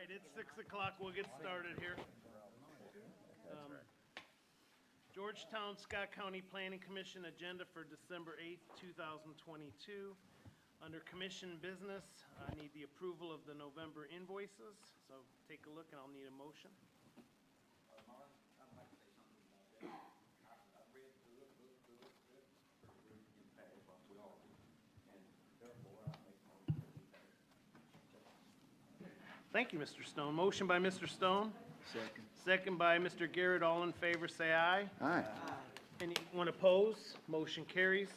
right, it's 6 o'clock. We'll get started here. Georgetown-Scott County Planning Commission agenda for December 8th, 2022. Under commission business, I need the approval of the November invoices. So take a look and I'll need a motion. Marlon, I'd like to say something about that. I've read through it, pretty impacted what we all do. And therefore, I make a motion that we pay. Thank you, Mr. Stone. Motion by Mr. Stone. Second. Second by Mr. Garrett. All in favor, say aye. Aye. Anyone opposed? Motion carries.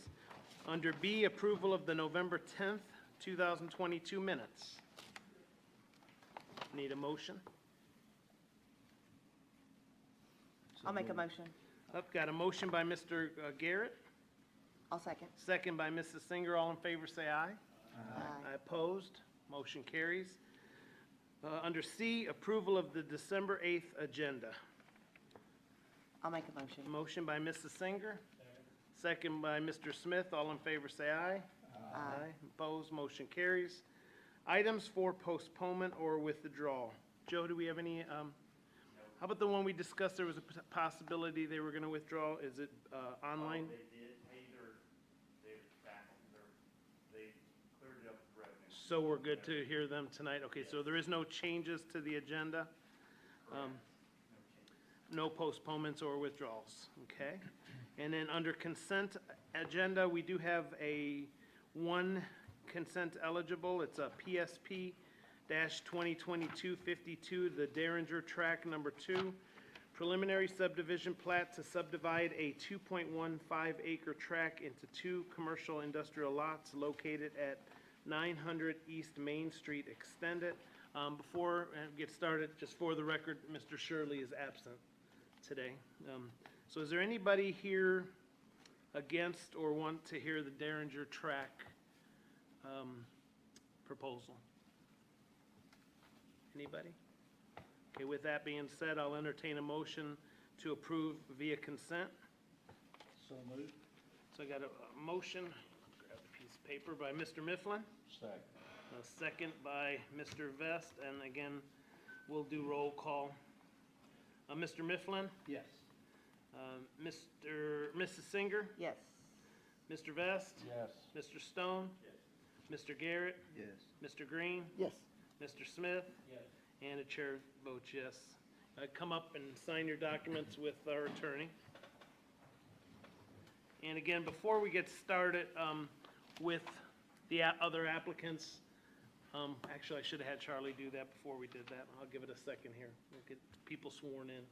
Under B, approval of the November 10th, 2022 minutes. Need a motion? I'll make a motion. I've got a motion by Mr. Garrett, I'll second. second by Mrs. Singer. All in favor, say aye. Aye. Opposed? Motion carries. Under C, approval of the December 8th agenda. I'll make a motion. Motion by Mrs. Singer, second by Mr. Smith. All in favor, say aye. Aye. Opposed? Motion carries. Items for postponement or withdrawal. Joe, do we have any, how about the one we discussed, there was a possibility they were going to withdraw? Is it online? They did, they're back, they cleared it up with revenue. So we're good to hear them tonight? Okay, so there is no changes to the agenda? No postponements or withdrawals, okay? And then under consent agenda, we do have one consent eligible. It's a PSP-2022-52, the Derringer Track Number 2, preliminary subdivision plat to subdivide a 2.15 acre tract into 2 commercial industrial lots located at 900 East Main Street Extended. Before I get started, just for the record, Mr. Shirley is absent today. So is there anybody here against or want to hear the Derringer Track proposal? Anybody? Okay, with that being said, I'll entertain a motion to approve via consent. So moved. So I got a motion, grab a piece of paper, by Mr. Mifflin, Second. a second by Mr. Vest, and again, we'll do roll call. Mr. Mifflin, Yes. Mrs. Singer, Yes. Mr. Vest, Yes. Mr. Stone, Mr. Garrett, Yes. Mr. Green, Yes. Mr. Smith, and the chair votes yes. Come up and sign your documents with our attorney. And again, before we get started with the other applicants, actually, I should have had Charlie do that before we did that. I'll give it a second here. We'll get people sworn in.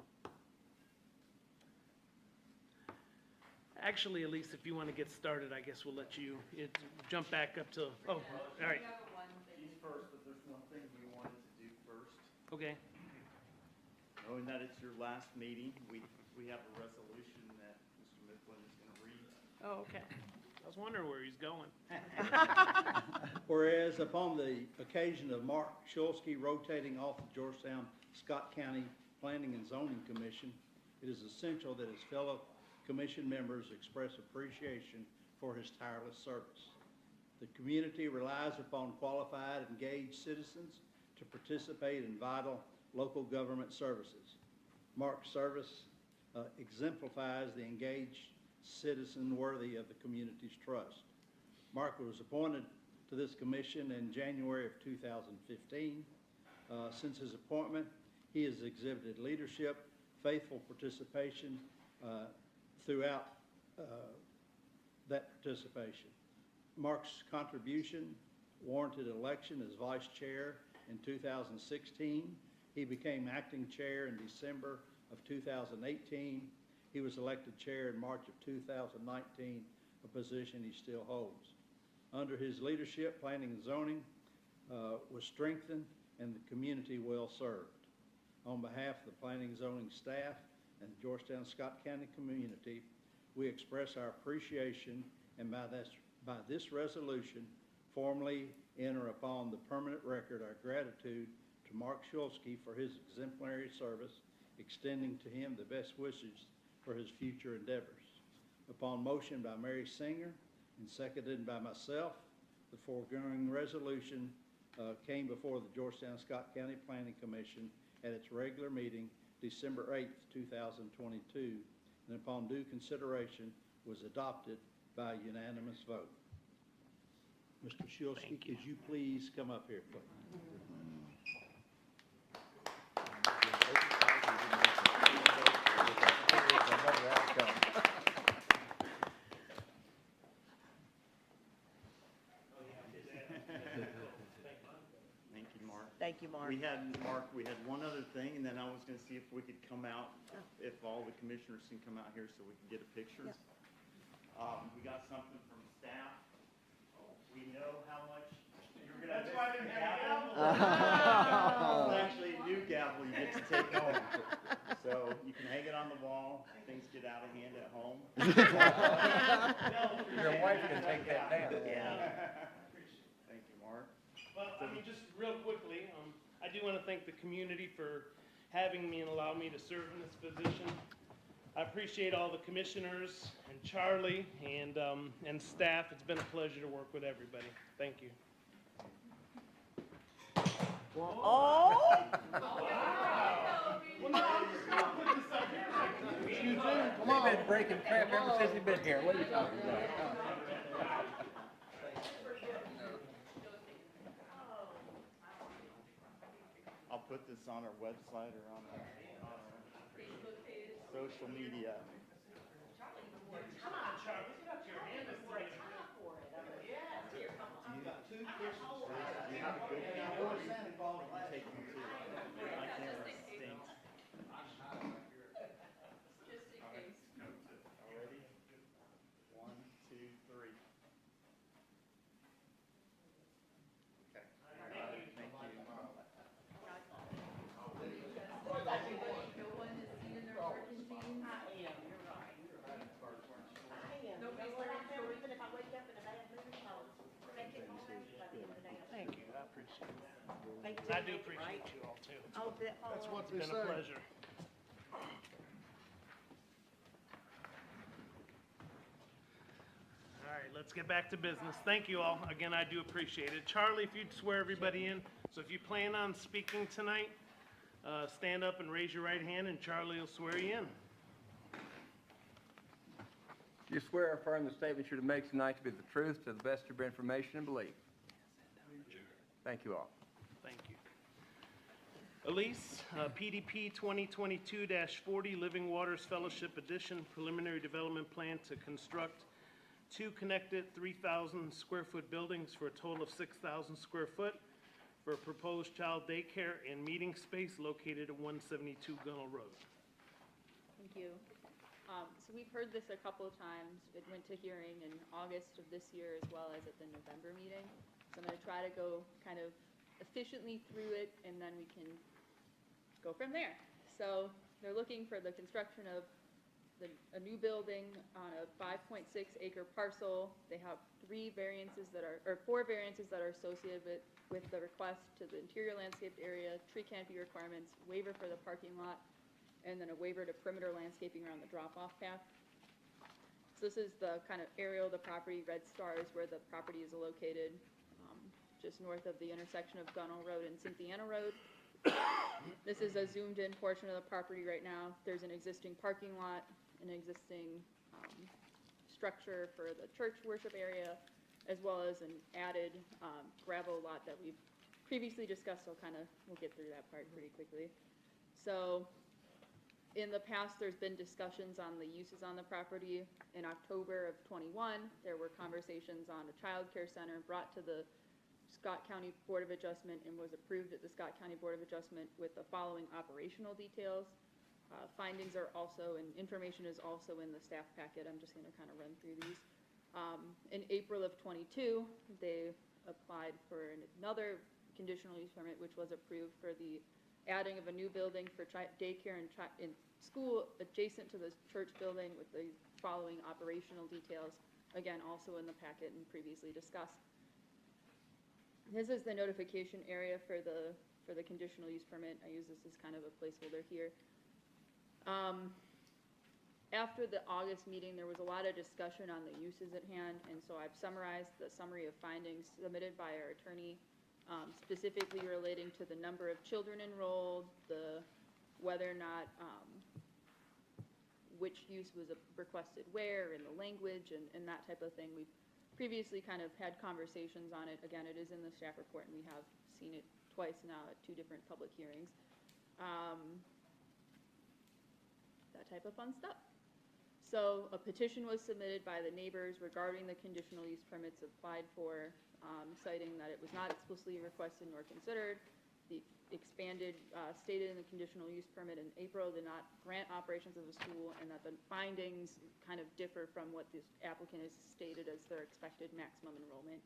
Actually, Elise, if you want to get started, I guess we'll let you jump back up to, oh, all right. She's first, but there's one thing we wanted to do first. Okay. Knowing that it's your last meeting, we have a resolution that Mr. Mifflin is going to read. Oh, okay. I was wondering where he's going. Whereas upon the occasion of Mark Shulsky rotating off the Georgetown-Scott County Planning and Zoning Commission, it is essential that his fellow commission members express appreciation for his tireless service. The community relies upon qualified, engaged citizens to participate in vital local government services. Mark's service exemplifies the engaged citizen worthy of the community's trust. Mark was appointed to this commission in January of 2015. Since his appointment, he has exhibited leadership, faithful participation throughout that participation. Mark's contribution warranted election as vice chair in 2016. He became acting chair in December of 2018. He was elected chair in March of 2019, a position he still holds. Under his leadership, planning and zoning was strengthened and the community well served. On behalf of the planning and zoning staff and the Georgetown-Scott County community, we express our appreciation and by this resolution formally enter upon the permanent record our gratitude to Mark Shulsky for his exemplary service, extending to him the best wishes for his future endeavors. Upon motion by Mary Singer and seconded by myself, the foregoing resolution came before the Georgetown-Scott County Planning Commission at its regular meeting December 8th, 2022, and upon due consideration was adopted by a unanimous vote. Mr. Shulsky, could you please come up here, please? Thank you, Mark. Thank you, Mark. We had one other thing, and then I was gonna see if we could come out, if all the commissioners can come out here so we can get a picture. We got something from staff. We know how much you're gonna miss the gavel. It's actually a new gavel you get to take home. So you can hang it on the wall, things get out of hand at home. Your wife can take that down. Yeah. Thank you, Mark. Well, I mean, just real quickly, I do want to thank the community for having me and allowing me to serve in this position. I appreciate all the commissioners and Charlie and staff. It's been a pleasure to work with everybody. Thank you. Oh! He's been breaking crap ever since he's been here. What are you talking about? I'll put this on our website or on our social media. Come on, Charlie, get up your hand. You have a good camera. Take one too. My camera stinks. Already? 1, 2, 3. Okay. Thank you. Thank you, I appreciate that. I do appreciate you all too. That's what they It's been say. a pleasure. All right, let's get back to business. Thank you all. Again, I do appreciate it. Charlie, if you'd swear everybody in. So if you plan on speaking tonight, stand up and raise your right hand and Charlie will swear you in. Do you swear or affirm the statements you're to make tonight to be the truth, to the best of your information and belief? Thank you all. Thank you. Elise, PDP 2022-40 Living Waters Fellowship Edition Preliminary Development Plan to construct 2 connected 3,000 square foot buildings for a total of 6,000 square foot for a proposed child daycare and meeting space located at 172 Gunnell Road. Thank you. So we've heard this a couple of times. It went to hearing in August of this year as well as at the November meeting. So I'm going to try to go kind of efficiently through it and then we can go from there. So they're looking for the construction of a new building on a 5.6 acre parcel. They have 4 variances that are associated with the request to the interior landscaped area, tree canopy requirements, waiver for the parking lot, and then a waiver to perimeter landscaping around the drop-off path. So this is the kind of aerial of the property. Red star is where the property is located, just north of the intersection of Gunnell Road and Cynthiana Road. This is a zoomed-in portion of the property right now. There's an existing parking lot, an existing structure for the church worship area, as well as an added gravel lot that we've previously discussed. So we'll get through that part pretty quickly. So in the past, there's been discussions on the uses on the property. In October of '21, there were conversations on a child care center brought to the Scott County Board of Adjustment and was approved at the Scott County Board of Adjustment with the following operational details. Findings are also, and information is also in the staff packet. I'm just going to kind of run through these. In April of '22, they applied for another conditional use permit, which was approved for the adding of a new building for daycare and school adjacent to the church building with the following operational details, again, also in the packet and previously discussed. This is the notification area for the conditional use permit. I use this as kind of a placeholder here. After the August meeting, there was a lot of discussion on the uses at hand, and so I've summarized the summary of findings submitted by our attorney specifically relating to the number of children enrolled, whether or not, which use was requested where, and the language, and that type of thing. We've previously kind of had conversations on it. Again, it is in the staff report, and we have seen it twice now at 2 different public hearings. That type of fun stuff. So a petition was submitted by the neighbors regarding the conditional use permits applied for, citing that it was not explicitly requested nor considered. The expanded, stated in the conditional use permit in April did not grant operations of the school, and that the findings kind of differ from what this applicant has stated as their expected maximum enrollment.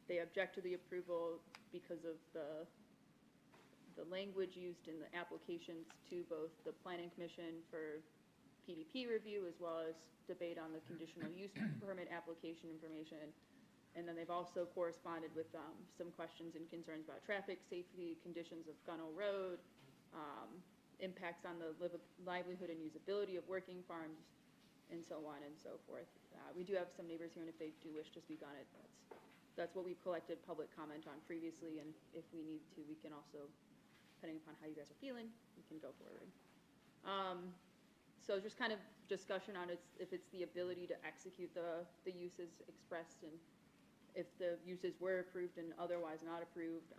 They object to the approval because of the language used in the applications to both the Planning Commission for PDP review, as well as debate on the conditional use permit application information. And then they've also corresponded with some questions and concerns about traffic safety, conditions of Gunnell Road, impacts on the livelihood and usability of working farms, and so on and so forth. We do have some neighbors here, and if they do wish to speak on it, that's what we've collected public comment on previously, and if we need to, we can also, depending upon how you guys are feeling, we can go forward. So just kind of discussion on if it's the ability to execute the uses expressed, and if the uses were approved and otherwise not approved,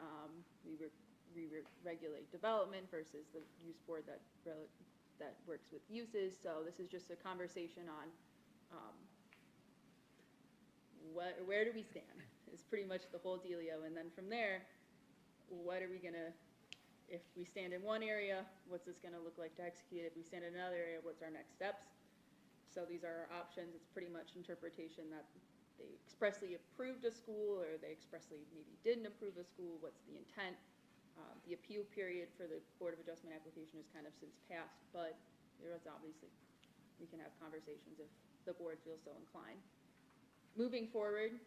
we regulate development versus the use board that works with uses. So this is just a conversation on where do we stand is pretty much the whole dealio. And then from there, what are we gonna, if we stand in one area, what's this gonna look like to execute? If we stand in another area, what's our next steps? So these are our options. It's pretty much interpretation that they expressly approved a school, or they expressly maybe didn't approve a school. What's the intent? The appeal period for the Board of Adjustment application is kind of since passed, but there is obviously, we can have conversations if the board feels so inclined. Moving forward,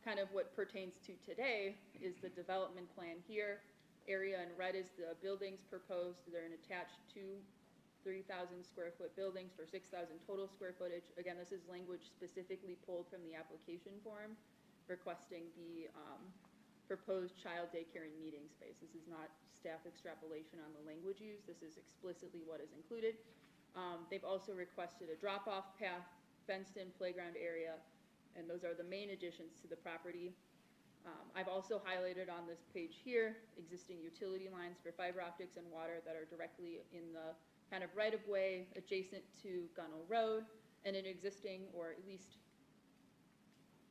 kind of what pertains to today is the development plan here. Area in red is the buildings proposed. They're an attached 3,000 square foot buildings for 6,000 total square footage. Again, this is language specifically pulled from the application form requesting the proposed child daycare and meeting space. This is not staff extrapolation on the language used. This is explicitly what is included. They've also requested a drop-off path, fenced-in playground area, and those are the main additions to the property. I've also highlighted on this page here existing utility lines for fiber optics and water that are directly in the kind of right-of-way adjacent to Gunnell Road, and an existing, or at least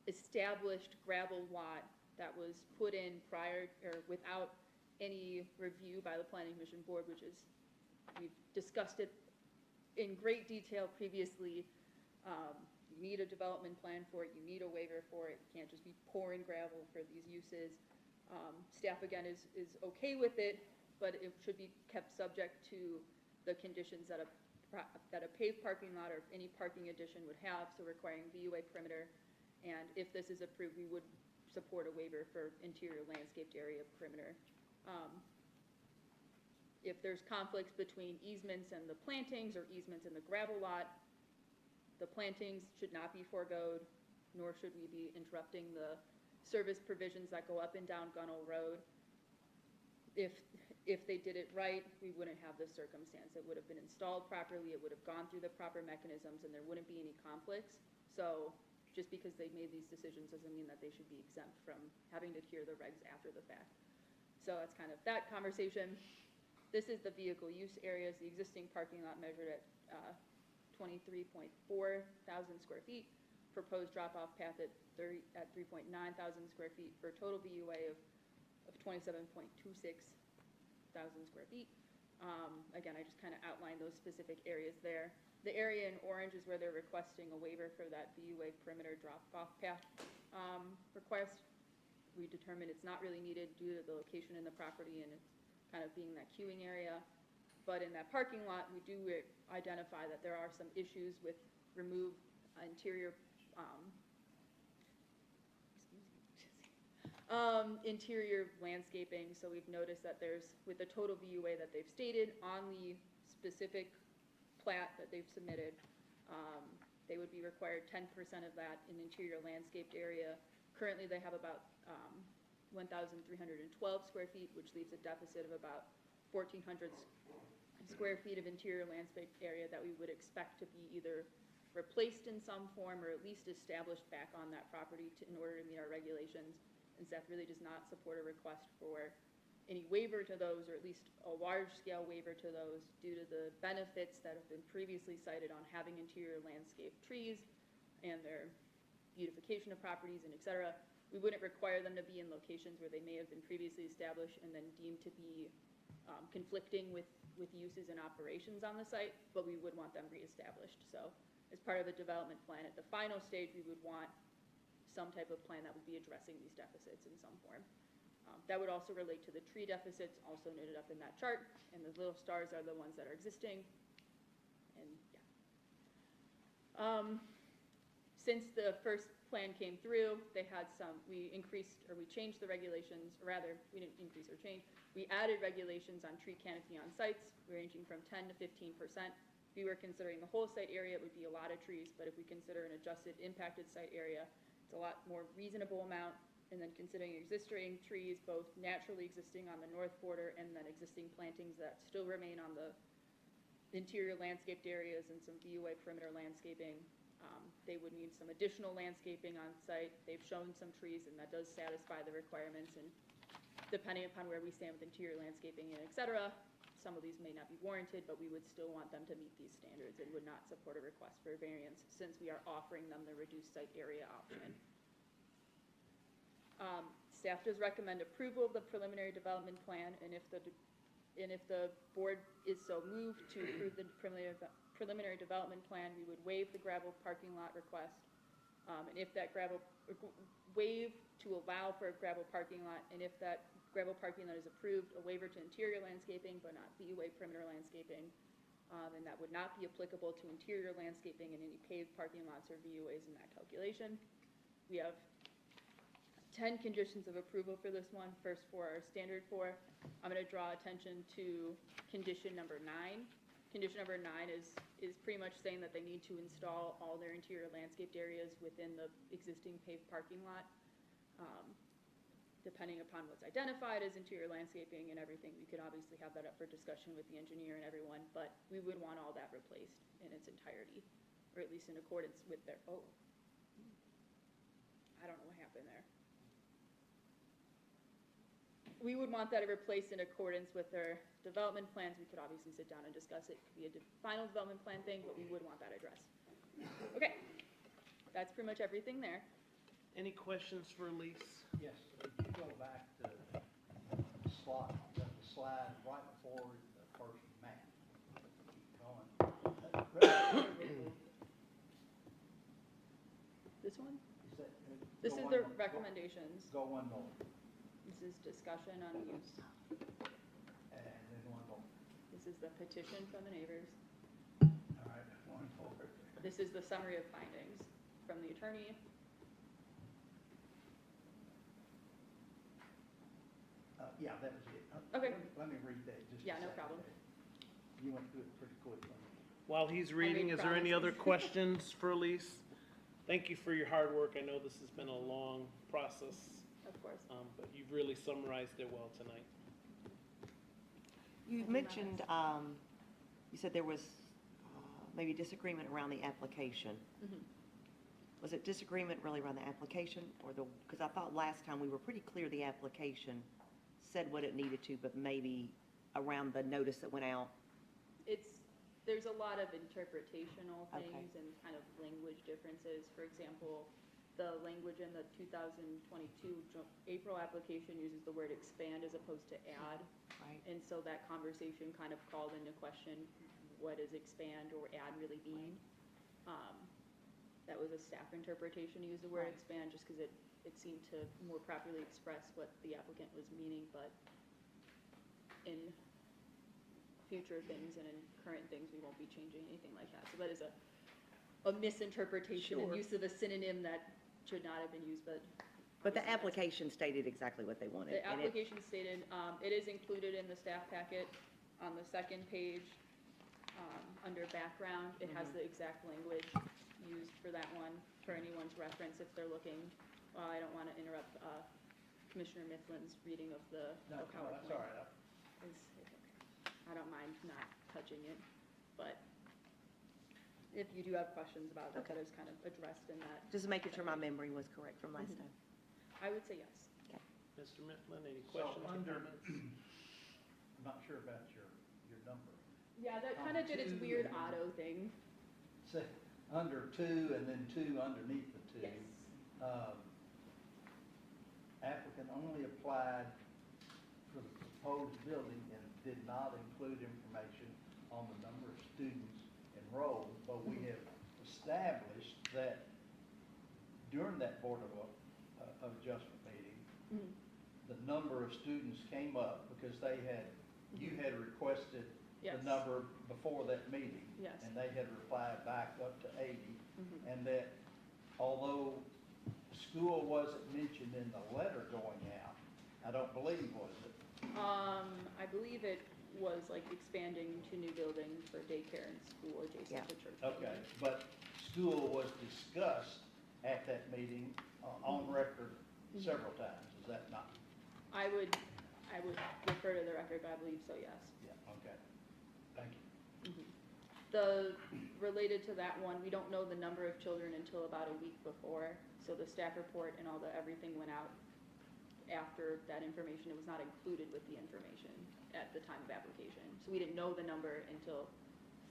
established, gravel lot that was put in prior or without any review by the Planning Commission Board, which is, we've discussed it in great detail previously. You need a development plan for it, you need a waiver for it, you can't just be pouring gravel for these uses. Staff, again, is okay with it, but it should be kept subject to the conditions that a paved parking lot or any parking addition would have, so requiring VUA perimeter. And if this is approved, we would support a waiver for interior landscaped area perimeter. If there's conflicts between easements and the plantings or easements in the gravel lot, the plantings should not be foregoed, nor should we be interrupting the service provisions that go up and down Gunnell Road. If they did it right, we wouldn't have this circumstance. It would have been installed properly, it would have gone through the proper mechanisms, and there wouldn't be any conflicts. So just because they made these decisions doesn't mean that they should be exempt from having to adhere the regs after the fact. So that's kind of that conversation. This is the vehicle use areas, the existing parking lot measured at 23.4 thousand square feet, proposed drop-off path at 3.9 thousand square feet for a total VUA of 27.26 thousand square feet. Again, I just kind of outlined those specific areas there. The area in orange is where they're requesting a waiver for that VUA perimeter drop-off path request. We determined it's not really needed due to the location in the property and it's kind of being that queuing area. But in that parking lot, we do identify that there are some issues with removed interior interior landscaping. So we've noticed that there's, with the total VUA that they've stated on the specific plat that they've submitted, they would be required 10% of that in interior landscaped area. Currently, they have about 1,312 square feet, which leaves a deficit of about 1,400 square feet of interior landscape area that we would expect to be either replaced in some form or at least established back on that property in order to meet our regulations. And staff really does not support a request for any waiver to those, or at least a large-scale waiver to those, due to the benefits that have been previously cited on having interior landscape trees and their beautification of properties and et cetera. We wouldn't require them to be in locations where they may have been previously established and then deemed to be conflicting with uses and operations on the site, but we would want them reestablished. So as part of a development plan, at the final stage, we would want some type of plan that would be addressing these deficits in some form. That would also relate to the tree deficits, also noted up in that chart, and the little stars are the ones that are existing. And yeah. Since the first plan came through, they had we changed the regulations, or rather, we didn't increase or change. We added regulations on tree canopy on sites, ranging from 10 to 15%. If we were considering the whole site area, it would be a lot of trees, but if we consider an adjusted impacted site area, it's a lot more reasonable amount. And then considering existing trees, both naturally existing on the north border and then existing plantings that still remain on the interior landscaped areas and some VUA perimeter landscaping, they would need some additional landscaping on site. They've shown some trees, and that does satisfy the requirements. And depending upon where we stand with interior landscaping and et cetera, some of these may not be warranted, but we would still want them to meet these standards and would not support a request for a variance since we are offering them the reduced site area option. Staff does recommend approval of the preliminary development plan, and if the board is so moved to approve the preliminary development plan, we would waive the gravel parking lot request, and if that waive to allow for a gravel parking lot, and if that gravel parking lot is approved, a waiver to interior landscaping but not VUA perimeter landscaping, and that would not be applicable to interior landscaping in any paved parking lots or VUAs in that calculation. We have 10 conditions of approval for this one. First, for our standard 4, I'm going to draw attention to condition number 9. Condition number 9 is pretty much saying that they need to install all their interior landscaped areas within the existing paved parking lot. Depending upon what's identified as interior landscaping and everything, we could obviously have that up for discussion with the engineer and everyone, but we would want all that replaced in its entirety, or at least in accordance with their, I don't know what happened there. We would want that replaced in accordance with their development plans. We could obviously sit down and discuss it. It could be a final development plan thing, but we would want that addressed. Okay, that's pretty much everything there. Any questions for Elise? Yes, if you go back to the slide right before the first map. Keep going. This one? Is that, This go is one the more. recommendations. Go one more, This is discussion on use. and then one more. This is the petition from the neighbors. All right, one more. This is the summary of findings from the attorney. Yeah, that was it. Okay. Let me read that just a Yeah, no second. problem. You went through it pretty quickly. While he's reading, is there any other questions for Elise? Thank you for your hard work. I know this has been a long process, Of course. but you've really summarized it well tonight. You mentioned, you said there was maybe disagreement around the application. Mhm. Was it disagreement really around the application or because I thought last time we were pretty clear the application said what it needed to, but maybe around the notice that went out? There's a lot of interpretational Okay. things and kind of language differences. For example, the language in the 2022 April application uses the word expand as opposed to add. Right. And so that conversation kind of called into question, what does expand or add really mean? That was a staff interpretation to use the word Right. expand just because it seemed to more properly express what the applicant was meaning, but in future things and in current things, we won't be changing anything like that. So that is a misinterpretation and Sure. use of a synonym that should not have been used, but. But the obviously that's- application stated exactly what they wanted. The and it- application stated, it is included in the staff packet on the second page, under background. It has the exact language used for that one, for anyone's reference if they're looking. I don't want to interrupt Commissioner Mifflin's reading of the No, of no, that's all PowerPoint. right. It's okay. I don't mind not touching it, but if you do have questions about it, Okay. that is kind of addressed in that. Just making sure my memory was correct from last time. I would say yes. Mr. Mifflin, any So questions or under- comments? I'm not sure about your number. Yeah, that kind of did its Two weird and- auto thing. Say, under two and then two underneath the two. Yes. Um, Applicant only applied for the proposed building and did not include information on the number of students enrolled, but we have established that during that Board of Adjustment meeting, Mhm. the number of students came up because you had requested the Yes. number before that meeting. Yes. And they had replied back up to 80. Mhm. And that although school wasn't mentioned in the letter going out, I don't believe, was it? I believe it was like expanding to new building for daycare and school Yeah. adjacent to church. Okay, building. but school was discussed at that meeting on record several times, is that not? I would refer to the record, but I believe so, yes. Yeah, okay, thank you. Related to that one, we don't know the number of children until about a week before, so the staff report and everything went out after that information. It was not included with the information at the time of application. So we didn't know the number until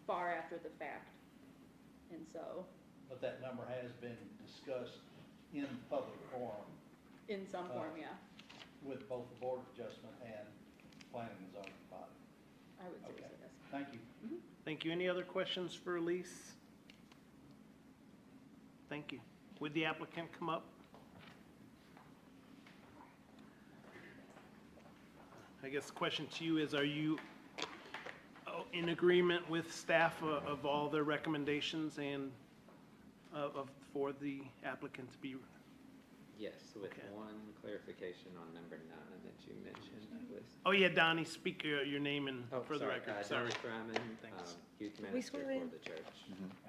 far after the fact. And so, But that number has been discussed in public forum in some form, yeah, with both the Board of Adjustment and Planning and Zoning body. I would say so, Okay. yes. Thank you. Thank you. Any other questions for Elise? Thank you. Would the applicant come up? I guess the question to you is, are you in agreement with staff of all their recommendations and for the applicant to be? Yes, with Okay. one clarification on number 9 that you mentioned was. Oh, yeah, Donnie, speak your name and Oh, for the record. Donnie Sorry. Fryman, Thanks. youth We minister swear for in? the church.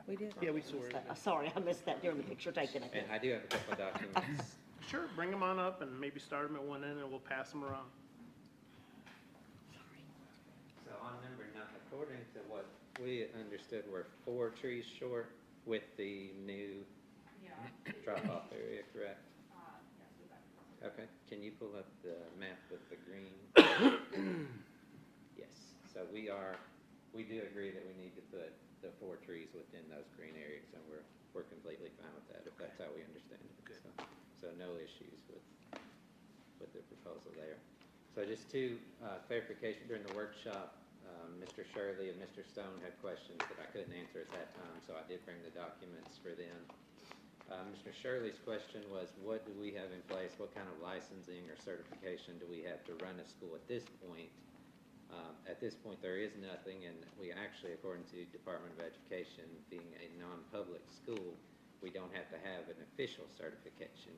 We did? Yeah, we I swear missed in. that. Sorry, I missed that during the picture taking. And I do have a couple of documents. Sure, bring them on up and maybe start them at one end and we'll pass them around. So on number 9, according to what we understood, we're 4 trees short with the new drop-off area, correct? Okay, can you pull up the map with the green? Yes, so we do agree that we need to put the 4 trees within those green areas, and we're completely fine with that, if that's how we understand it. Good. So no issues with the proposal there. So just two clarification during the workshop, Mr. Shirley and Mr. Stone had questions that I couldn't answer at that time, so I did bring the documents for them. Mr. Shirley's question was, what do we have in place? What kind of licensing or certification do we have to run a school at this point? At this point, there is nothing, and we actually, according to Department of Education, being a non-public school, we don't have to have an official certification.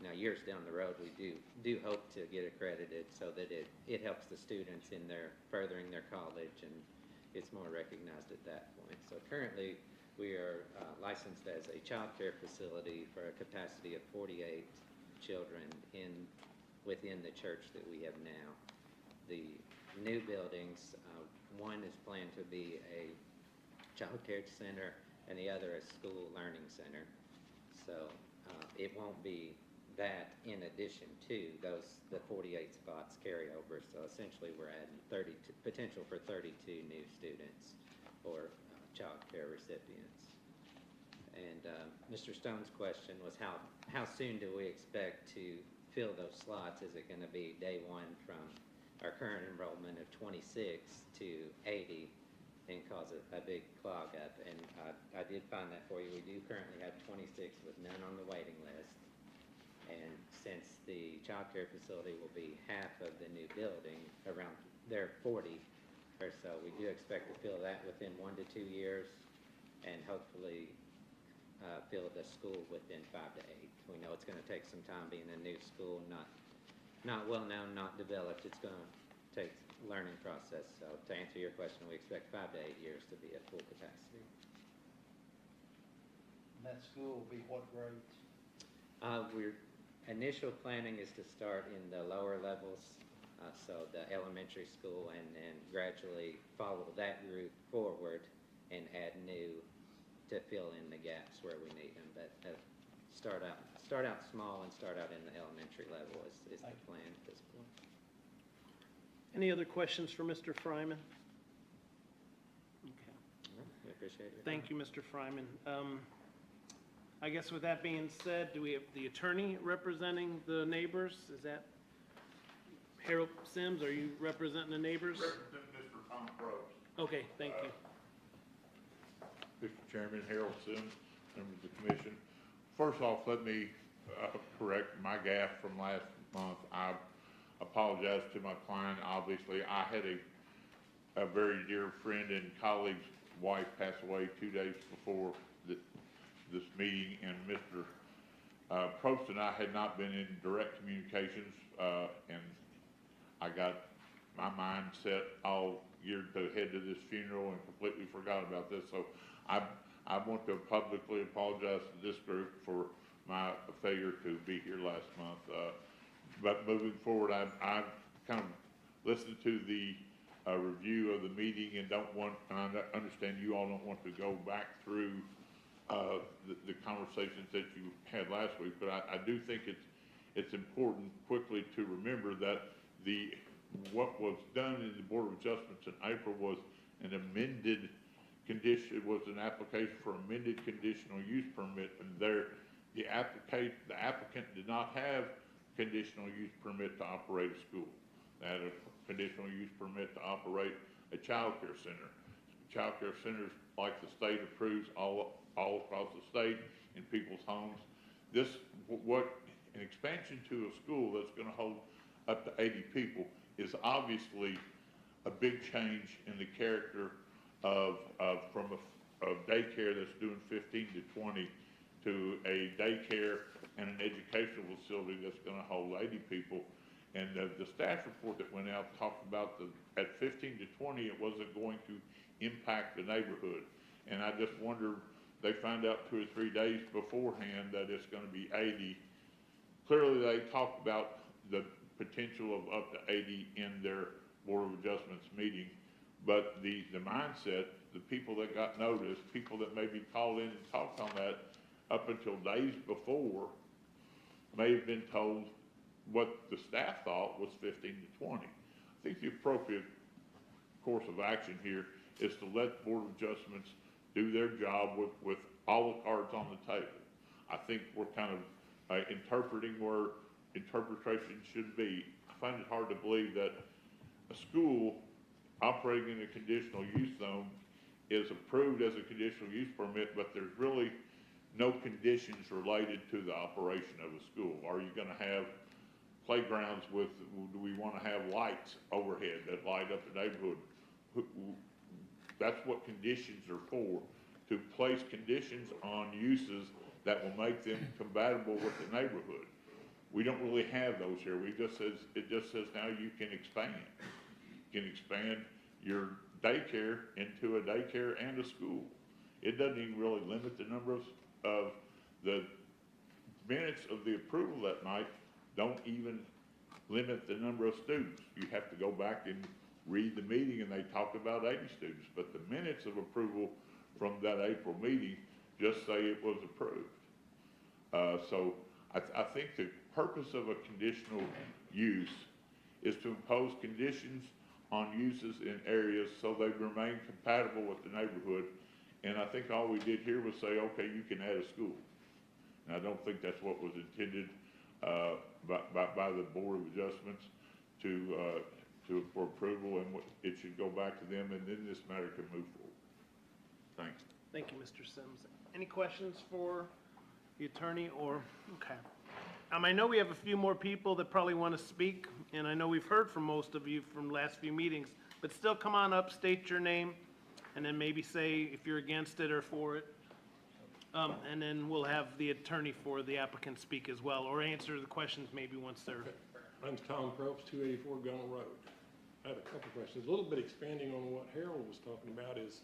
Now, years down the road, we do hope to get accredited so that it helps the students in their furthering their college, and it's more recognized at that point. So currently, we are licensed as a child care facility for a capacity of 48 children within the church that we have now. The new buildings, one is planned to be a child care center and the other a school learning center. So it won't be that in addition to the 48 spots carry over. So essentially we're adding potential for 32 new students or child care recipients. And Mr. Stone's question was how soon do we expect to fill those slots? Is it going to be day one from our current enrollment of 26 to 80 and cause a big clog up? And I did find that for you. We do currently have 26 with none on the waiting list. And since the child care facility will be half of the new building, around there 40 or so, we do expect to fill that within 1 to 2 years and hopefully fill the school within 5 to 8. We know it's going to take some time being a new school, not well known, not developed. It's going to take learning process. So to answer your question, we expect 5 to 8 years to be at full capacity. And that school will be what grades? We're initial planning is to start in the lower levels, so the elementary school, and gradually follow that route forward and add new to fill in the gaps where we need them. But start out small and start out in the elementary level is the plan at this point. Any other questions for Mr. Fryman? Okay. We appreciate it. Thank you, Mr. Fryman. I guess with that being said, do we have the attorney representing the neighbors? Is that Harold Sims? Are you representing the neighbors? Represent Mr. Tom Probst. Okay, thank you. Mr. Chairman, Harold Sims, members of the commission. First off, let me correct my gaffe from last month. I apologize to my client. Obviously, I had a very dear friend and colleague's wife pass away 2 days before this meeting, and Mr. Probst and I had not been in direct communications, and I got my mind set all geared to head to this funeral and completely forgot about this. So I want to publicly apologize to this group for my failure to be here last month. But moving forward, I kind of listened to the review of the meeting and I understand you all don't want to go back through the conversations that you had last week, but I do think it's important quickly to remember that what was done in the Board of Adjustments in April was an amended condition. It was an application for amended conditional use permit, and the applicant did not have conditional use permit to operate a school. They had a conditional use permit to operate a child care center. Child care centers, like the state approves all across the state in people's homes. An expansion to a school that's going to hold up to 80 people is obviously a big change in the character from a daycare that's doing 15 to 20 to a daycare and an educational facility that's going to hold 80 people. And the staff report that went out talked about at 15 to 20, it wasn't going to impact the neighborhood. And I just wonder, they found out 2 or 3 days beforehand that it's going to be 80. Clearly, they talked about the potential of up to 80 in their Board of Adjustments meeting. But the mindset, the people that got noticed, people that maybe called in and talked on that up until days before, may have been told what the staff thought was 15 to 20. I think the appropriate course of action here is to let Board of Adjustments do their job with all the cards on the table. I think we're kind of interpreting where interpretation should be. I find it hard to believe that a school operating in a conditional use zone is approved as a conditional use permit, but there's really no conditions related to the operation of a school. Are you going to have playgrounds do we want to have lights overhead that light up the neighborhood? That's what conditions are for, to place conditions on uses that will make them compatible with the neighborhood. We don't really have those here. It just says now you can expand. You can expand your daycare into a daycare and a school. It doesn't even really limit the number of the minutes of the approval that night don't even limit the number of students. You have to go back and read the meeting, and they talk about 80 students, but the minutes of approval from that April meeting just say it was approved. So I think the purpose of a conditional use is to impose conditions on uses in areas so they remain compatible with the neighborhood. And I think all we did here was say, okay, you can add a school. And I don't think that's what was intended by the Board of Adjustments for approval, and it should go back to them, and then this matter can move forward. Thanks. Thank you, Mr. Sims. Any questions for the attorney or, okay. I know we have a few more people that probably want to speak, and I know we've heard from most of you from the last few meetings, but still come on up, state your name, and then maybe say if you're against it or for it. And then we'll have the attorney for the applicant speak as well, or answer the questions maybe once they're. My name's Tom Probst, 284 Gunnell Road. I have a couple questions. A little bit expanding on what Harold was talking about is,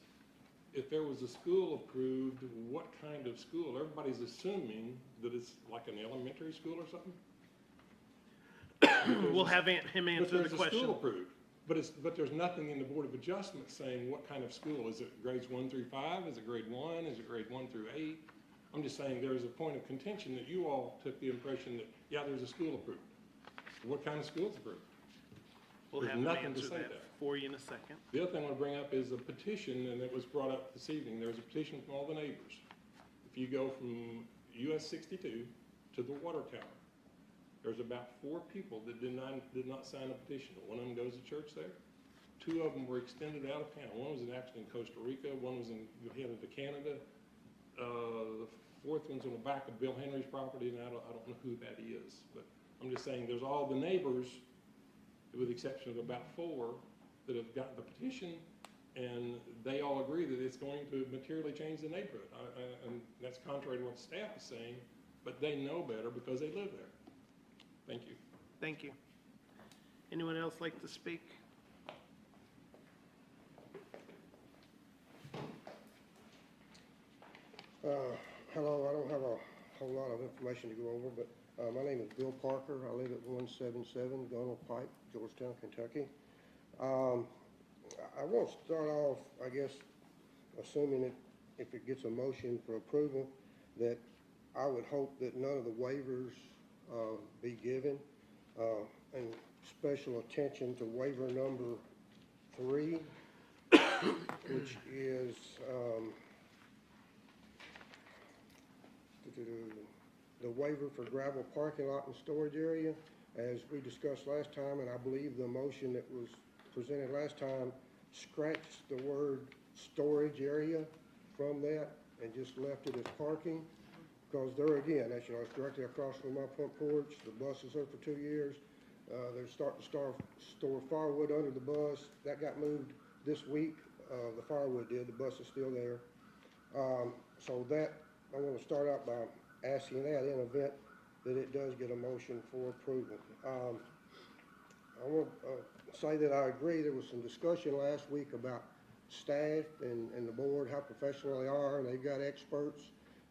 if there was a school approved, what kind of school? Everybody's assuming that it's like an elementary school or something? We'll have him answer the But there's a question. school approved, but there's nothing in the Board of Adjustment saying what kind of school. Is it grades 1 through 5? Is it grade 1? Is it grade 1 through 8? I'm just saying there's a point of contention that you all took the impression that, yeah, there's a school approved. What kind of school's approved? We'll There's have him nothing to answer say that there. for you in a second. The other thing I want to bring up is a petition, and it was brought up this evening. There was a petition from all the neighbors. If you go from US 62 to the water tower, there's about 4 people that did not sign a petition. One of them goes to church there. 2 of them were extended out of town. One was actually in Costa Rica. One was headed to Canada. The 4th one's on the back of Bill Henry's property, and I don't know who that is. But I'm just saying there's all the neighbors, with the exception of about 4, that have gotten the petition, and they all agree that it's going to materially change the neighborhood. And that's contrary to what the staff is saying, but they know better because they live there. Thank you. Thank you. Anyone else like to speak? Hello, I don't have a whole lot of information to go over, but my name is Bill Parker. I live at 177 Gunnell Pike, Georgetown, Kentucky. I want to start off, I guess, assuming that if it gets a motion for approval, that I would hope that none of the waivers be given, and special attention to waiver number 3, which is the waiver for gravel parking lot and storage area. As we discussed last time, and I believe the motion that was presented last time scratched the word storage area from that and just left it as parking. Because there again, as you know, it's directly across from my front porch. The bus is there for 2 years. They're starting to store firewood under the bus. That got moved this week. The firewood did. The bus is still there. So that, I want to start out by asking that in event that it does get a motion for approval. I want to say that I agree. There was some discussion last week about staff and the board, how professional they are, and they've got experts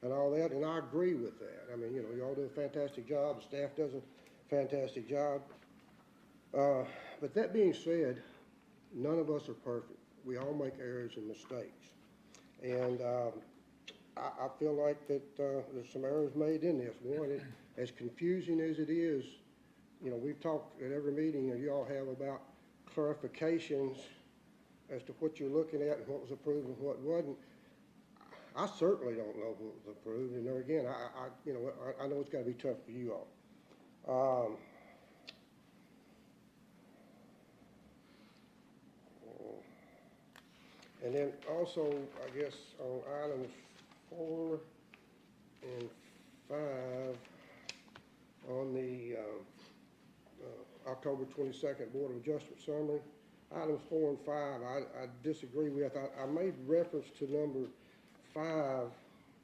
and all that, and I agree with that. I mean, you know, you all do a fantastic job. The staff does a fantastic job. But that being said, none of us are perfect. We all make errors and mistakes. And I feel like that there's some errors made in this. One, as confusing as it is, you know, we've talked at every meeting, and you all have, about clarifications as to what you're looking at and what was approved and what wasn't. I certainly don't know what was approved, and there again, I know it's got to be tough for you all. And then also, I guess, on items 4 and 5, on the October 22nd Board of Adjustment summary, items 4 and 5, I disagree with. I made reference to number 5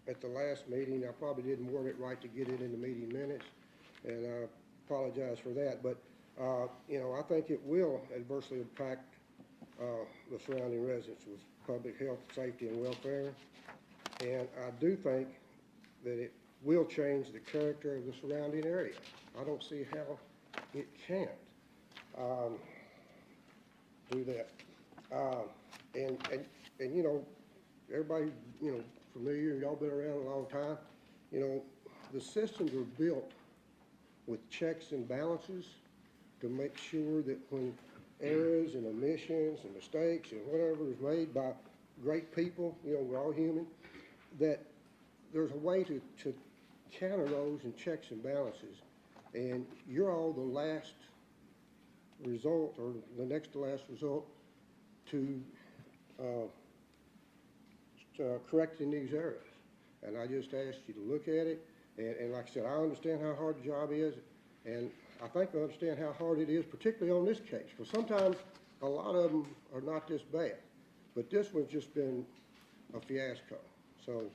at the last meeting. I probably didn't word it right to get it in the meeting minutes, and I apologize for that. But, you know, I think it will adversely impact the surrounding residents with public health, safety, and welfare. And I do think that it will change the character of the surrounding area. I don't see how it can't do that. And you know, everybody, you know, familiar, y'all been around a long time, you know, the systems are built with checks and balances to make sure that when errors and omissions and mistakes and whatever is made by great people, you know, we're all human, that there's a way to counter those and checks and balances. And you're all the last result, or the next to last result, to correcting these errors. And I just asked you to look at it, and like I said, I understand how hard the job is, and I think I understand how hard it is, particularly on this case, because sometimes a lot of them are not this bad, but this one's just been a fiasco. So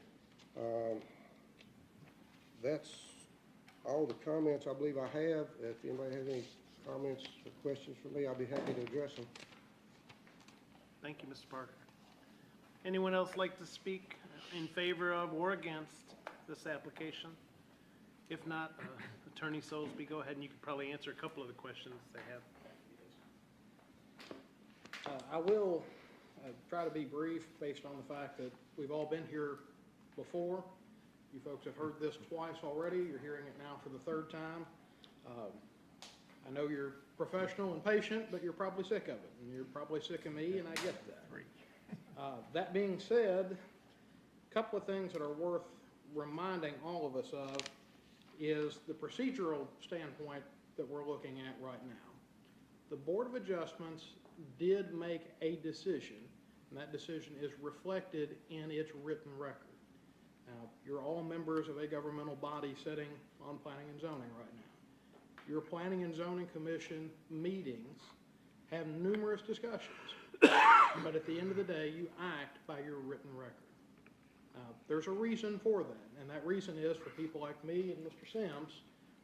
that's all the comments I believe I have. If anybody has any comments or questions for me, I'll be happy to address them. Thank you, Mr. Parker. Anyone else like to speak in favor of or against this application? If not, Attorney Soulsby, go ahead and you could probably answer a couple of the questions they have. I will try to be brief based on the fact that we've all been here before. You folks have heard this twice already. You're hearing it now for the third time. I know you're professional and patient, but you're probably sick of it, and you're probably sick of me, and I get that. That being said, a couple of things that are worth reminding all of us of is the procedural standpoint that we're looking at right now. The Board of Adjustments did make a decision, and that decision is reflected in its written record. Now, you're all members of a governmental body sitting on planning and zoning right now. Your Planning and Zoning Commission meetings have numerous discussions, but at the end of the day, you act by your written record. There's a reason for that, and that reason is for people like me and Mr. Sims,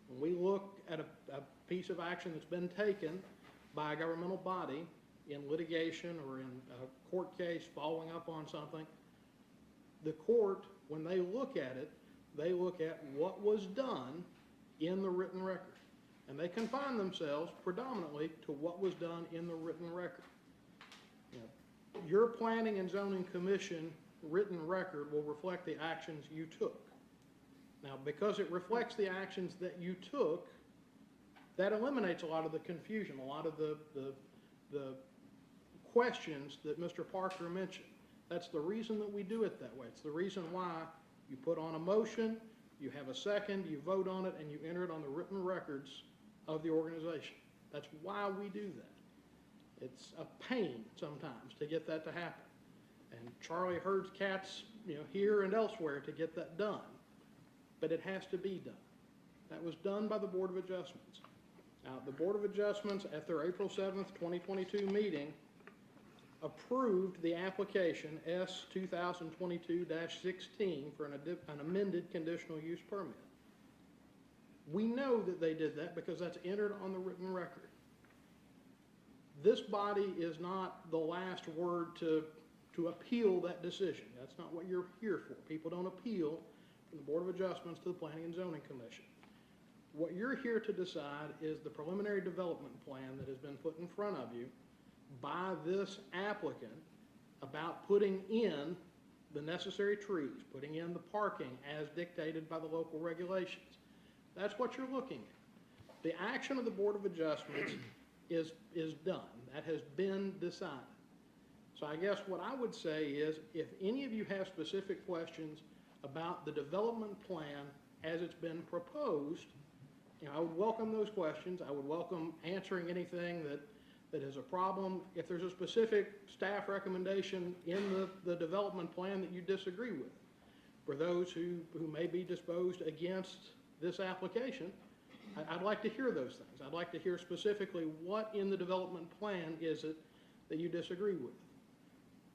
when we look at a piece of action that's been taken by a governmental body in litigation or in a court case following up on something, the court, when they look at it, they look at what was done in the written record. And they confine themselves predominantly to what was done in the written record. You know, your Planning and Zoning Commission written record will reflect the actions you took. Now, because it reflects the actions that you took, that eliminates a lot of the confusion, a lot of the questions that Mr. Parker mentioned. That's the reason that we do it that way. It's the reason why you put on a motion, you have a second, you vote on it, and you enter it on the written records of the organization. That's why we do that. It's a pain sometimes to get that to happen. And Charlie herds cats, here and elsewhere to get that done. But it has to be done. That was done by the Board of Adjustments. Now, the Board of Adjustments at their April 7th, 2022 meeting approved the application S 2022-16 for an amended conditional use permit. We know that they did that because that's entered on the written record. This body is not the last word to appeal that decision. That's not what you're here for. People don't appeal from the Board of Adjustments to the Planning and Zoning Commission. What you're here to decide is the preliminary development plan that has been put in front of you by this applicant about putting in the necessary trees, putting in the parking as dictated by the local regulations. That's what you're looking at. The action of the Board of Adjustments is done. That has been decided. So I guess what I would say is if any of you have specific questions about the development plan as it's been proposed, I would welcome those questions. I would welcome answering anything that is a problem. If there's a specific staff recommendation in the development plan that you disagree with, for those who may be disposed against this application, I'd like to hear those things. I'd like to hear specifically what in the development plan is it that you disagree with.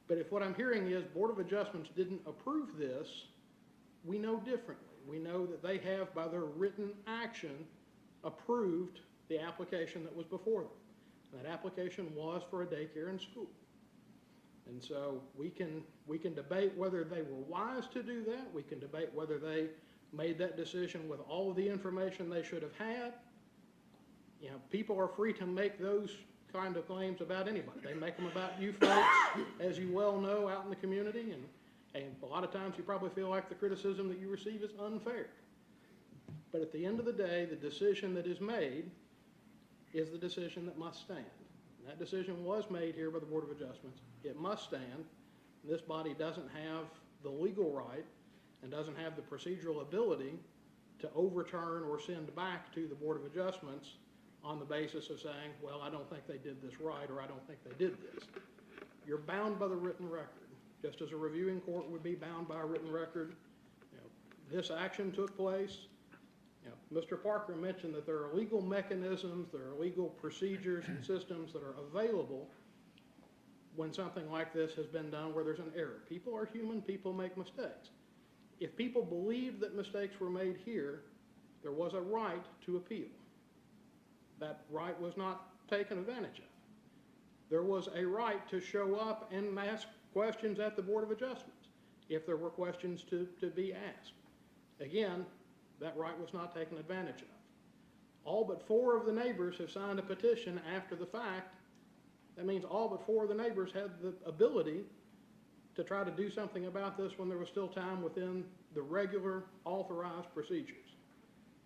But if what I'm hearing is Board of Adjustments didn't approve this, we know differently. We know that they have, by their written action, approved the application that was before them. That application was for a daycare and school. And so we can debate whether they were wise to do that. We can debate whether they made that decision with all of the information they should have had. People are free to make those kind of claims about anybody. They make them about you folks, as you well know, out in the community, and a lot of times you probably feel like the criticism that you receive is unfair. But at the end of the day, the decision that is made is the decision that must stand. And that decision was made here by the Board of Adjustments. It must stand. This body doesn't have the legal right and doesn't have the procedural ability to overturn or send back to the Board of Adjustments on the basis of saying, well, I don't think they did this right, or I don't think they did this. You're bound by the written record, just as a reviewing court would be bound by a written record. This action took place. Mr. Parker mentioned that there are legal mechanisms, there are legal procedures and systems that are available when something like this has been done where there's an error. People are human, people make mistakes. If people believe that mistakes were made here, there was a right to appeal. That right was not taken advantage of. There was a right to show up and ask questions at the Board of Adjustments if there were questions to be asked. Again, that right was not taken advantage of. All but 4 of the neighbors have signed a petition after the fact. That means all but 4 of the neighbors had the ability to try to do something about this when there was still time within the regular authorized procedures.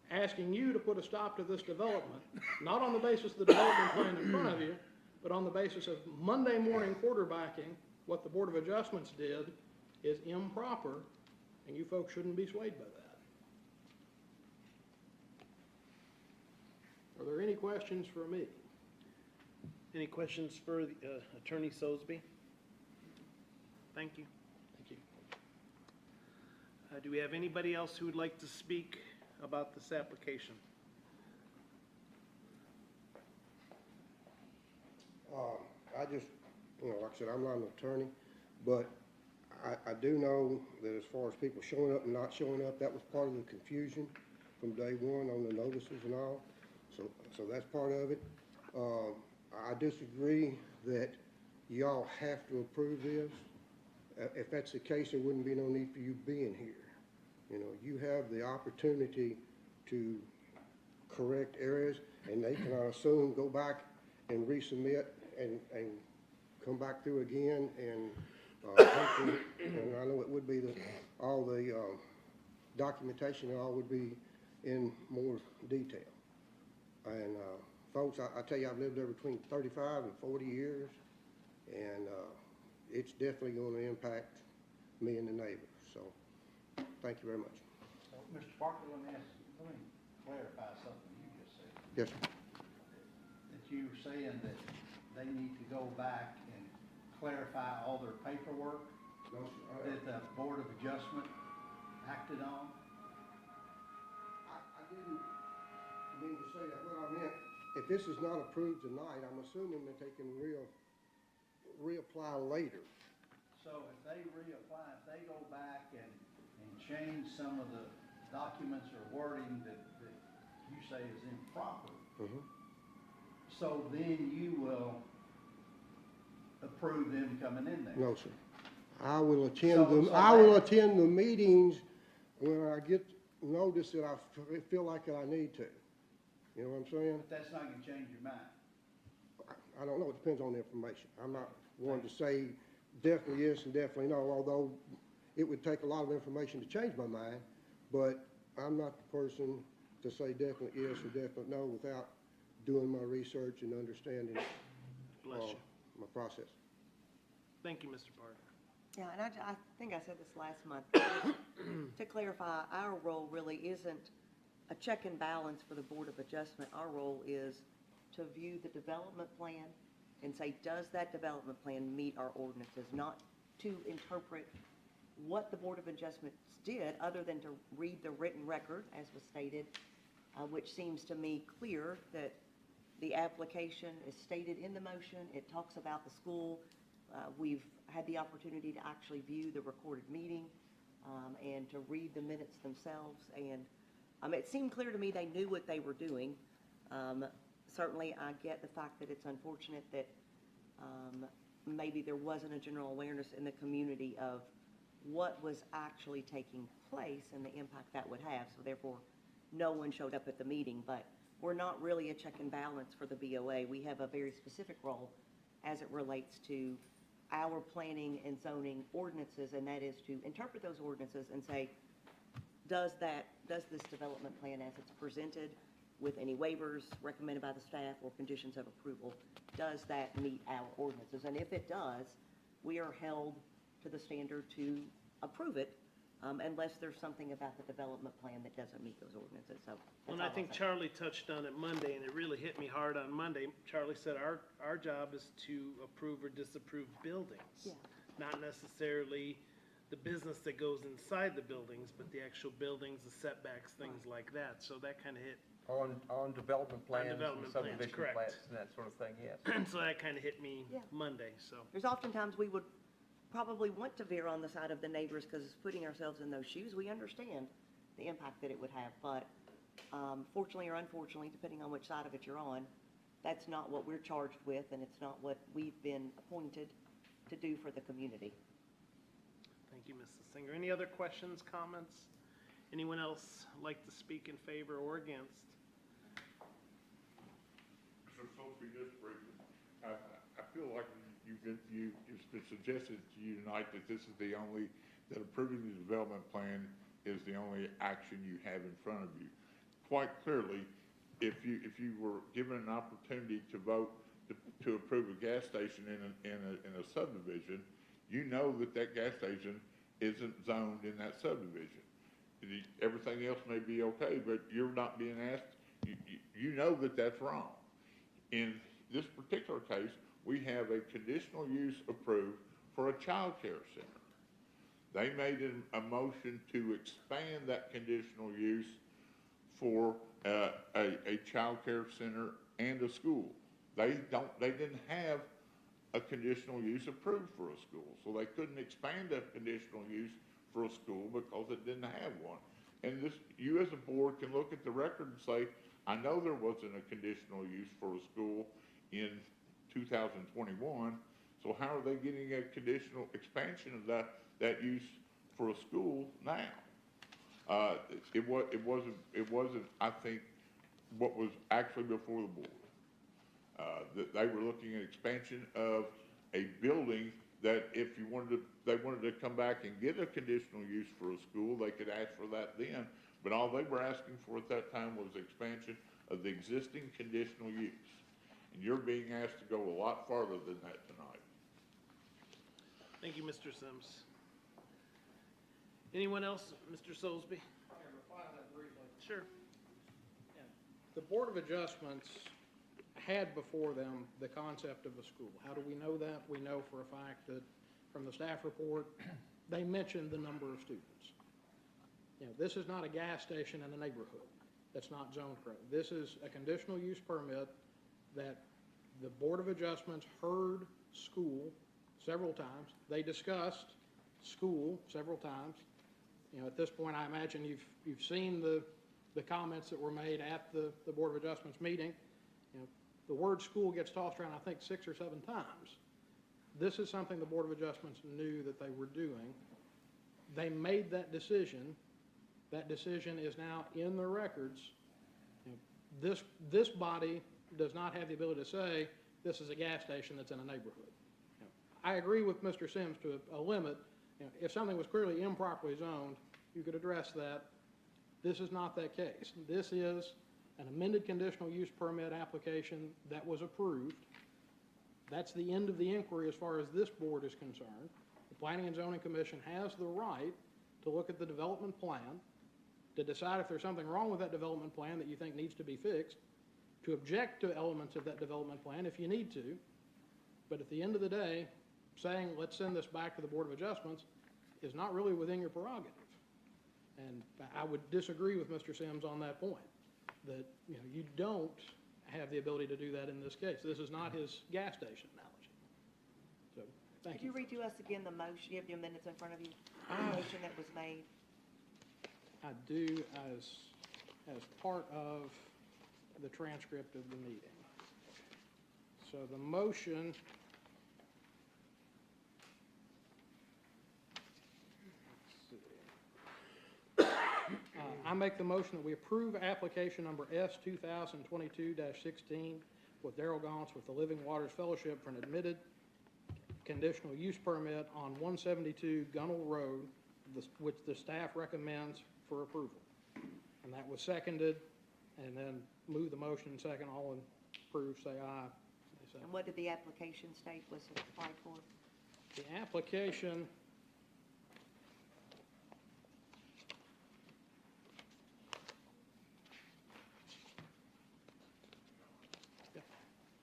Asking you to put a stop to this development, not on the basis of the development plan in front of you, but on the basis of Monday morning quarterbacking, what the Board of Adjustments did is improper, and you folks shouldn't be swayed by that. Are there any questions for me? Any questions for Attorney Sosby? Thank you. Thank you. Do we have anybody else who would like to speak about this application? I just, like I said, I'm not an attorney, but I do know that as far as people showing up and not showing up, that was part of the confusion from day one on the notices and all. So that's part of it. I disagree that y'all have to approve this. If that's the case, there wouldn't be no need for you being here. You know, you have the opportunity to correct errors, and they can, I assume, go back and resubmit and come back through again, and hopefully, and I know it would be all the documentation and all would be in more detail. And folks, I tell you, I've lived there between 35 and 40 years, and it's definitely going to impact me and the neighbors. So, thank you very much. Mr. Parker, let me clarify something you just said. Yes, sir. That you were saying that they need to go back and clarify all their paperwork No, sir. that the Board of Adjustment acted on? I didn't mean to say that. What I meant, if this is not approved tonight, I'm assuming that they can reapply later. So if they reapply, if they go back and change some of the documents or wording that you say is improper, so then you will approve them coming in there? No, sir. I will attend So I will that- attend the meetings when I get notice that I feel like I need to. You know what I'm saying? But that's not gonna change your mind. I don't know. It depends on the information. I'm not one to say definitely yes and definitely no, although it would take a lot of information to change my mind. But I'm not the person to say definite yes or definite no without doing my research and understanding Bless you. my process. Thank you, Mr. Parker. Yeah, and I think I said this last month. To clarify, our role really isn't a check and balance for the Board of Adjustment. Our role is to view the development plan and say, does that development plan meet our ordinances? Not to interpret what the Board of Adjustments did, other than to read the written record, as was stated, which seems to me clear that the application is stated in the motion. It talks about the school. We've had the opportunity to actually view the recorded meeting and to read the minutes themselves. And it seemed clear to me they knew what they were doing. Certainly, I get the fact that it's unfortunate that maybe there wasn't a general awareness in the community of what was actually taking place and the impact that would have. So therefore, no one showed up at the meeting. But we're not really a check and balance for the BOA. We have a very specific role as it relates to our planning and zoning ordinances, and that is to interpret those ordinances and say, does this development plan as it's presented with any waivers recommended by the staff or conditions of approval, does that meet our ordinances? And if it does, we are held to the standard to approve it, unless there's something about the development plan that doesn't meet those ordinances. So that's And all I I'll think say. Charlie touched on it Monday, and it really hit me hard on Monday. Charlie said our job is to approve or disapprove buildings. Yeah. Not necessarily the business that goes inside the buildings, but the actual buildings, the setbacks, things like that. So that kind of hit, On development plans and development plans, subdivision correct. plans and that sort of thing, yes. so that kind of hit me Yeah. Monday, so. There's oftentimes we would probably want to veer on the side of the neighbors because putting ourselves in those shoes, we understand the impact that it would have. But fortunately or unfortunately, depending on which side of it you're on, that's not what we're charged with, and it's not what we've been appointed to do for the community. Thank you, Mrs. Singer. Any other questions, comments? Anyone else like to speak in favor or against? Mr. Sophie, just briefly, I feel like it's been suggested to you tonight that this is that approving the development plan is the only action you have in front of you. Quite clearly, if you were given an opportunity to vote to approve a gas station in a subdivision, you know that gas station isn't zoned in that subdivision. Everything else may be okay, but you're not being asked, you know that that's wrong. In this particular case, we have a conditional use approved for a child care center. They made a motion to expand that conditional use for a child care center and a school. They didn't have a conditional use approved for a school, so they couldn't expand a conditional use for a school because it didn't have one. And you as a board can look at the record and say, I know there wasn't a conditional use for a school in 2021, so how are they getting a conditional expansion of that use for a school now? It wasn't, I think, what was actually before the board. That they were looking at expansion of a building that if they wanted to come back and get a conditional use for a school, they could ask for that then. But all they were asking for at that time was expansion of the existing conditional use. And you're being asked to go a lot farther than that tonight. Thank you, Mr. Sims. Anyone else? Mr. Soulsby? Okay, reply to that briefly. Sure. The Board of Adjustments had before them the concept of a school. How do we know that? We know for a fact that from the staff report, they mentioned the number of students. This is not a gas station in a neighborhood. That's not zoned correct. This is a conditional use permit that the Board of Adjustments heard school several times. They discussed school several times. At this point, I imagine you've seen the comments that were made at the Board of Adjustments meeting. The word school gets tossed around, I think, 6 or 7 times. This is something the Board of Adjustments knew that they were doing. They made that decision. That decision is now in the records. This body does not have the ability to say, this is a gas station that's in a neighborhood. I agree with Mr. Sims to a limit. If something was clearly improperly zoned, you could address that. This is not that case. This is an amended conditional use permit application that was approved. That's the end of the inquiry as far as this board is concerned. The Planning and Zoning Commission has the right to look at the development plan, to decide if there's something wrong with that development plan that you think needs to be fixed, to object to elements of that development plan if you need to. But at the end of the day, saying let's send this back to the Board of Adjustments is not really within your prerogative. And I would disagree with Mr. Sims on that point, that you don't have the ability to do that in this case. This is not his gas station analogy. So, thank you. Could you read to us again the motion? You have your minutes in front of you. The motion that was made. I do as part of the transcript of the meeting. So the motion I make the motion that we approve application number S 2022-16 with Darrell Gaunce with the Living Waters Fellowship for an admitted conditional use permit on 172 Gunnell Road, which the staff recommends for approval. And that was seconded, and then move the motion second. All in approve, say aye. Say And what did the application state was applied for? the application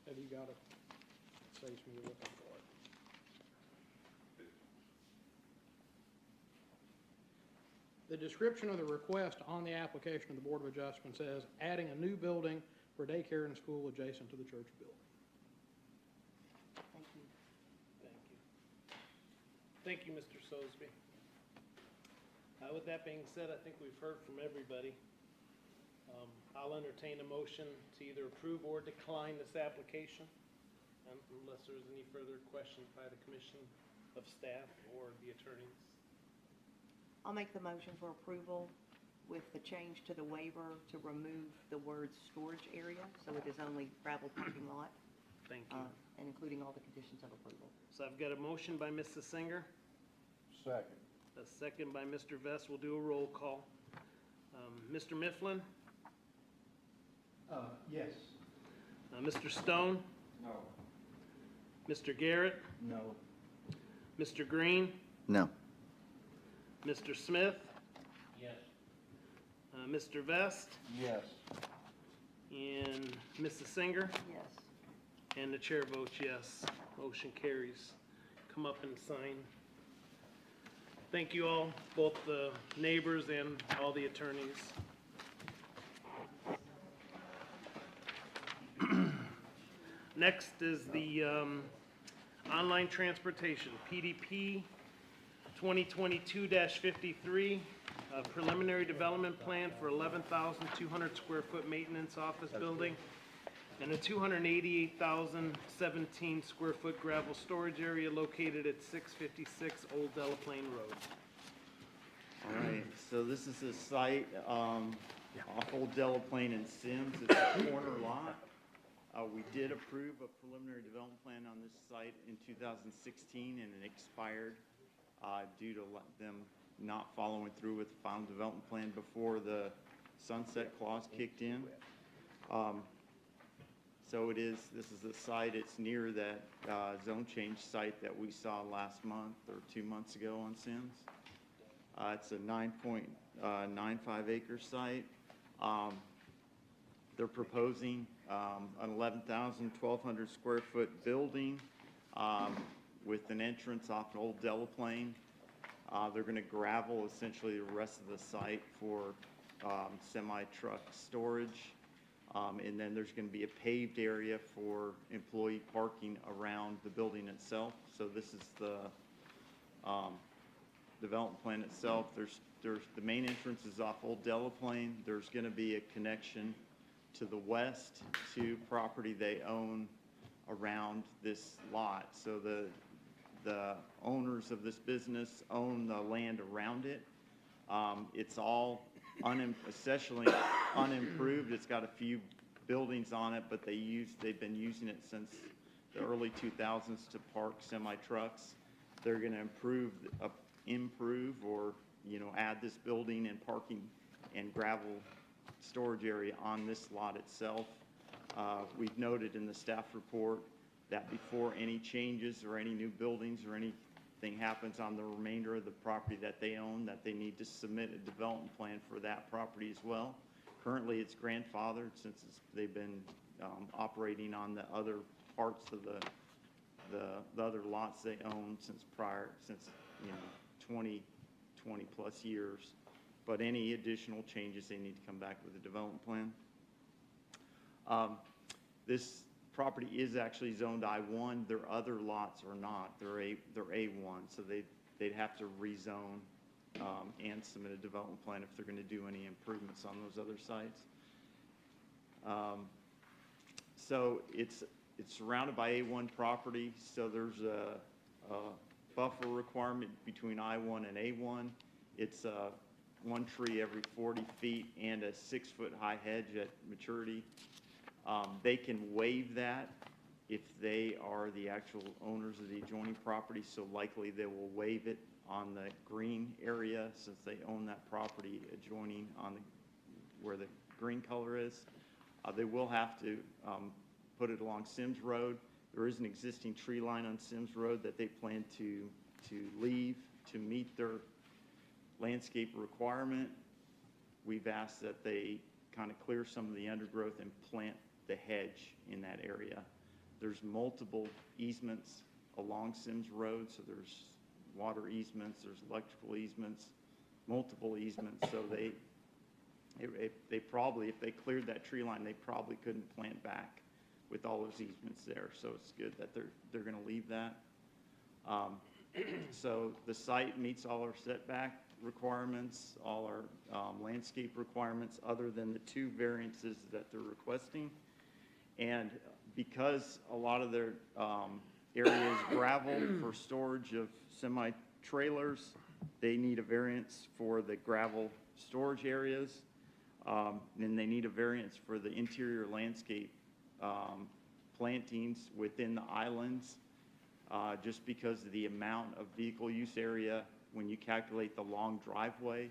have you got it? Saves me looking for it. The description of the request on the application of the Board of Adjustment says, adding a new building for daycare and school adjacent to the church building. Thank you. Thank you. Thank you, Mr. Soulsby. With that being said, I think we've heard from everybody. I'll entertain a motion to either approve or decline this application, unless there's any further questions by the commission of staff or the attorneys. I'll make the motion for approval with the change to the waiver to remove the word storage area, so it is only gravel parking lot, Thank you. and including all the conditions of approval. So I've got a motion by Mrs. Singer, Second. a second by Mr. Vest. We'll do a roll call. Mr. Mifflin, Yes. Mr. Stone, No. Mr. Garrett, No. Mr. Green, No. Mr. Smith, Yes. Mr. Vest, Yes. and Mrs. Singer, Yes. and the chair votes yes. Motion carries. Come up and sign. Thank you all, both the neighbors and all the attorneys. Next is the online transportation, PDP 2022-53, preliminary development plan for 11,200 square foot maintenance office building and a 288,017 square foot gravel storage area located at 656 Old Delaplane Road. All right, so this is a site, off Old Delaplane and Sims. It's a corner lot. We did approve a preliminary development plan on this site in 2016, and it expired due to them not following through with the final development plan before the sunset clause kicked in. So this is the site, it's near that zone change site that we saw last month or 2 months ago on Sims. It's a 9.95 acre site. They're proposing an 1,200 square foot building with an entrance off Old Delaplane. They're going to gravel essentially the rest of the site for semi-truck storage. And then there's going to be a paved area for employee parking around the building itself. So this is the development plan itself. There's the main entrance is off Old Delaplane. There's going to be a connection to the west to property they own around this lot. So the owners of this business own the land around it. It's all essentially unimproved. It's got a few buildings on it, but they've been using it since the early 2000s to park semi-trucks. They're going to improve or add this building and parking and gravel storage area on this lot itself. We've noted in the staff report that before any changes or any new buildings or anything happens on the remainder of the property that they own, that they need to submit a development plan for that property as well. Currently, it's grandfathered since they've been operating on the other parts of the other lots they own since 20 plus years. But any additional changes, they need to come back with a development plan. This property is actually zoned I1. Their other lots are not. They're A1, so they'd have to rezone and submit a development plan if they're going to do any improvements on those other sites. So it's surrounded by A1 property, so there's a buffer requirement between I1 and A1. It's one tree every 40 feet and a 6-foot high hedge at maturity. They can waive that if they are the actual owners of the adjoining property, so likely they will waive it on the green area since they own that property adjoining on where the green color is. They will have to put it along Sims Road. There is an existing tree line on Sims Road that they plan to leave to meet their landscape requirement. We've asked that they kind of clear some of the undergrowth and plant the hedge in that area. There's multiple easements along Sims Road, so there's water easements, there's electrical easements, multiple easements. So if they cleared that tree line, they probably couldn't plant back with all those easements there. So it's good that they're going to leave that. So the site meets all our setback requirements, all our landscape requirements, other than the 2 variances that they're requesting. And because a lot of their area is gravel for storage of semi-trailers, they need a variance for the gravel storage areas. Then they need a variance for the interior landscape plantings within the islands, just because of the amount of vehicle use area when you calculate the long driveway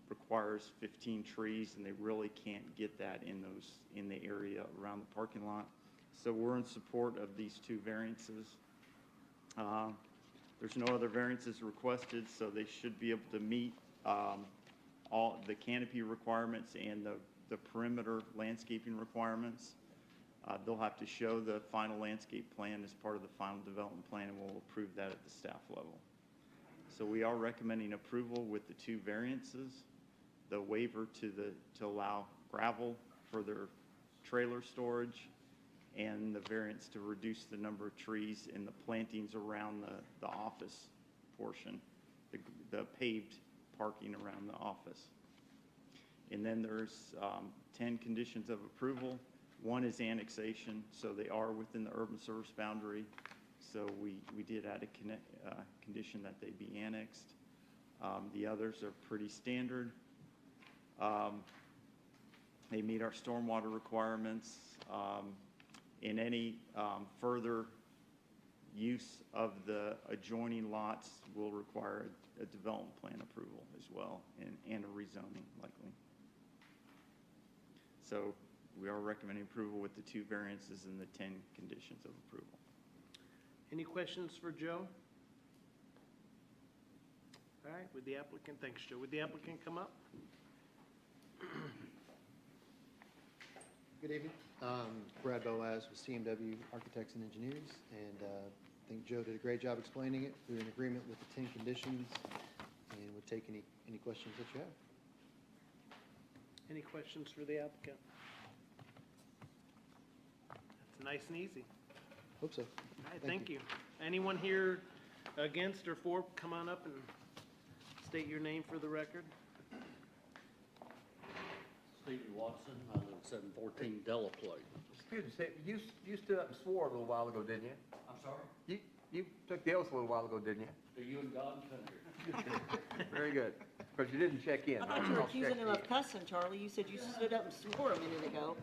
requires 15 trees, and they really can't get that in the area around the parking lot. So we're in support of these two variances. There's no other variances requested, so they should be able to meet all the canopy requirements and the perimeter landscaping requirements. They'll have to show the final landscape plan as part of the final development plan, and we'll approve that at the staff level. So we are recommending approval with the two variances, the waiver to allow gravel for their trailer storage, and the variance to reduce the number of trees in the plantings around the office portion, the paved parking around the office. And then there's 10 conditions of approval. One is annexation, so they are within the urban service boundary. So we did add a condition that they be annexed. The others are pretty standard. They meet our stormwater requirements. In any further use of the adjoining lots will require a development plan approval as well, and a rezoning likely. So we are recommending approval with the two variances and the 10 conditions of approval. Any questions for Joe? All right, would the applicant, thanks, Joe. Would the applicant come up? Good evening. Brad Boaz with CMW Architects and Engineers, and I think Joe did a great job explaining it. We're in agreement with the 10 conditions, and would take any questions that you have. Any questions for the applicant? That's nice and easy. Hope so. All right, thank you. Anyone here against or for, come on up and state your name for the record. Stephen Watson, I live at 714 Delaplate. Excuse me, Steve, you stood up and swore a little while ago, didn't you? I'm sorry? You took the oath a little while ago, didn't you? Do you and God country? Very good. But you didn't check in. I thought you were I'll accusing check him in. of cussing, Charlie. You said you stood up and swore a minute ago.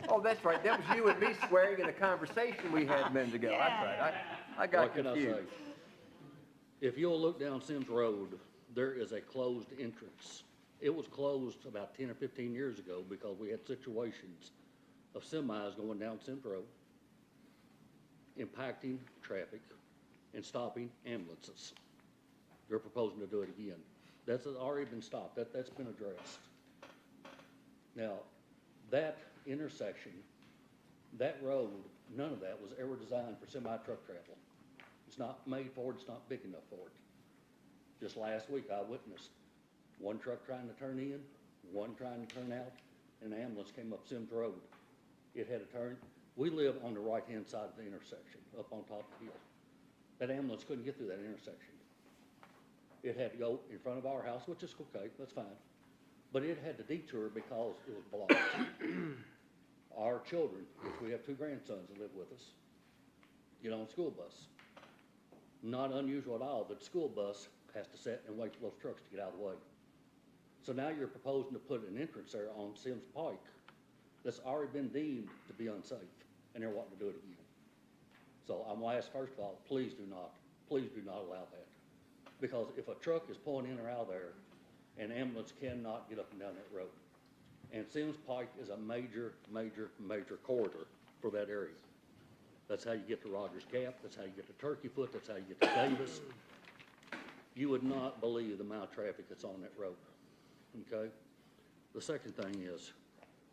Oh, that's right. That was you and me swearing in a conversation we had a minute ago. That's right. I got What can I confused. say? If you'll look down Sims Road, there is a closed entrance. It was closed about 10 or 15 years ago because we had situations of semis going down Sims Road, impacting traffic and stopping ambulances. They're proposing to do it again. That's already been stopped. That's been addressed. Now, that intersection, that road, none of that was ever designed for semi-truck travel. It's not made for it, it's not big enough for it. Just last week, I witnessed one truck trying to turn in, one trying to turn out, and an ambulance came up Sims Road. It had to turn. We live on the right-hand side of the intersection, up on top of the hill. That ambulance couldn't get through that intersection. It had to go in front of our house, which is okay, that's fine. But it had to detour because it was blocked. Our children, which we have two grandsons that live with us, get on a school bus. Not unusual at all, but the school bus has to sit and wait for those trucks to get out of the way. So now you're proposing to put an entrance there on Sims Pike that's already been deemed to be unsafe, and they're wanting to do it again. So I'm gonna ask, first of all, please do not allow that. Because if a truck is pulling in or out of there, an ambulance cannot get up and down that road. And Sims Pike is a major, major, major corridor for that area. That's how you get to Rogers Gap, that's how you get to Turkey Foot, that's how you get to Davis. You would not believe the amount of traffic that's on that road, okay? The second thing is,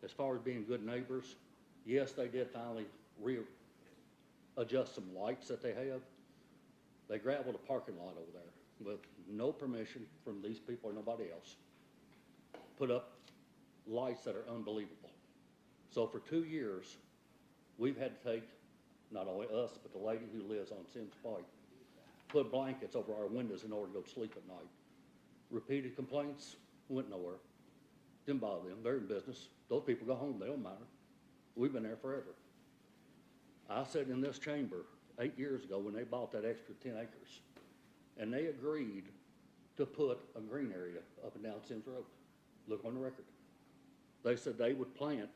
as far as being good neighbors, yes, they did finally readjust some lights that they have. They gravelled a parking lot over there with no permission from these people or nobody else. Put up lights that are unbelievable. So for 2 years, we've had to take, not only us, but the lady who lives on Sims Pike, put blankets over our windows in order to go to sleep at night. Repeated complaints, went nowhere. Didn't bother them, they're in business. Those people go home, they don't matter. We've been there forever. I sat in this chamber 8 years ago when they bought that extra 10 acres. And they agreed to put a green area up and down Sims Road. Look on the record. They said they would plant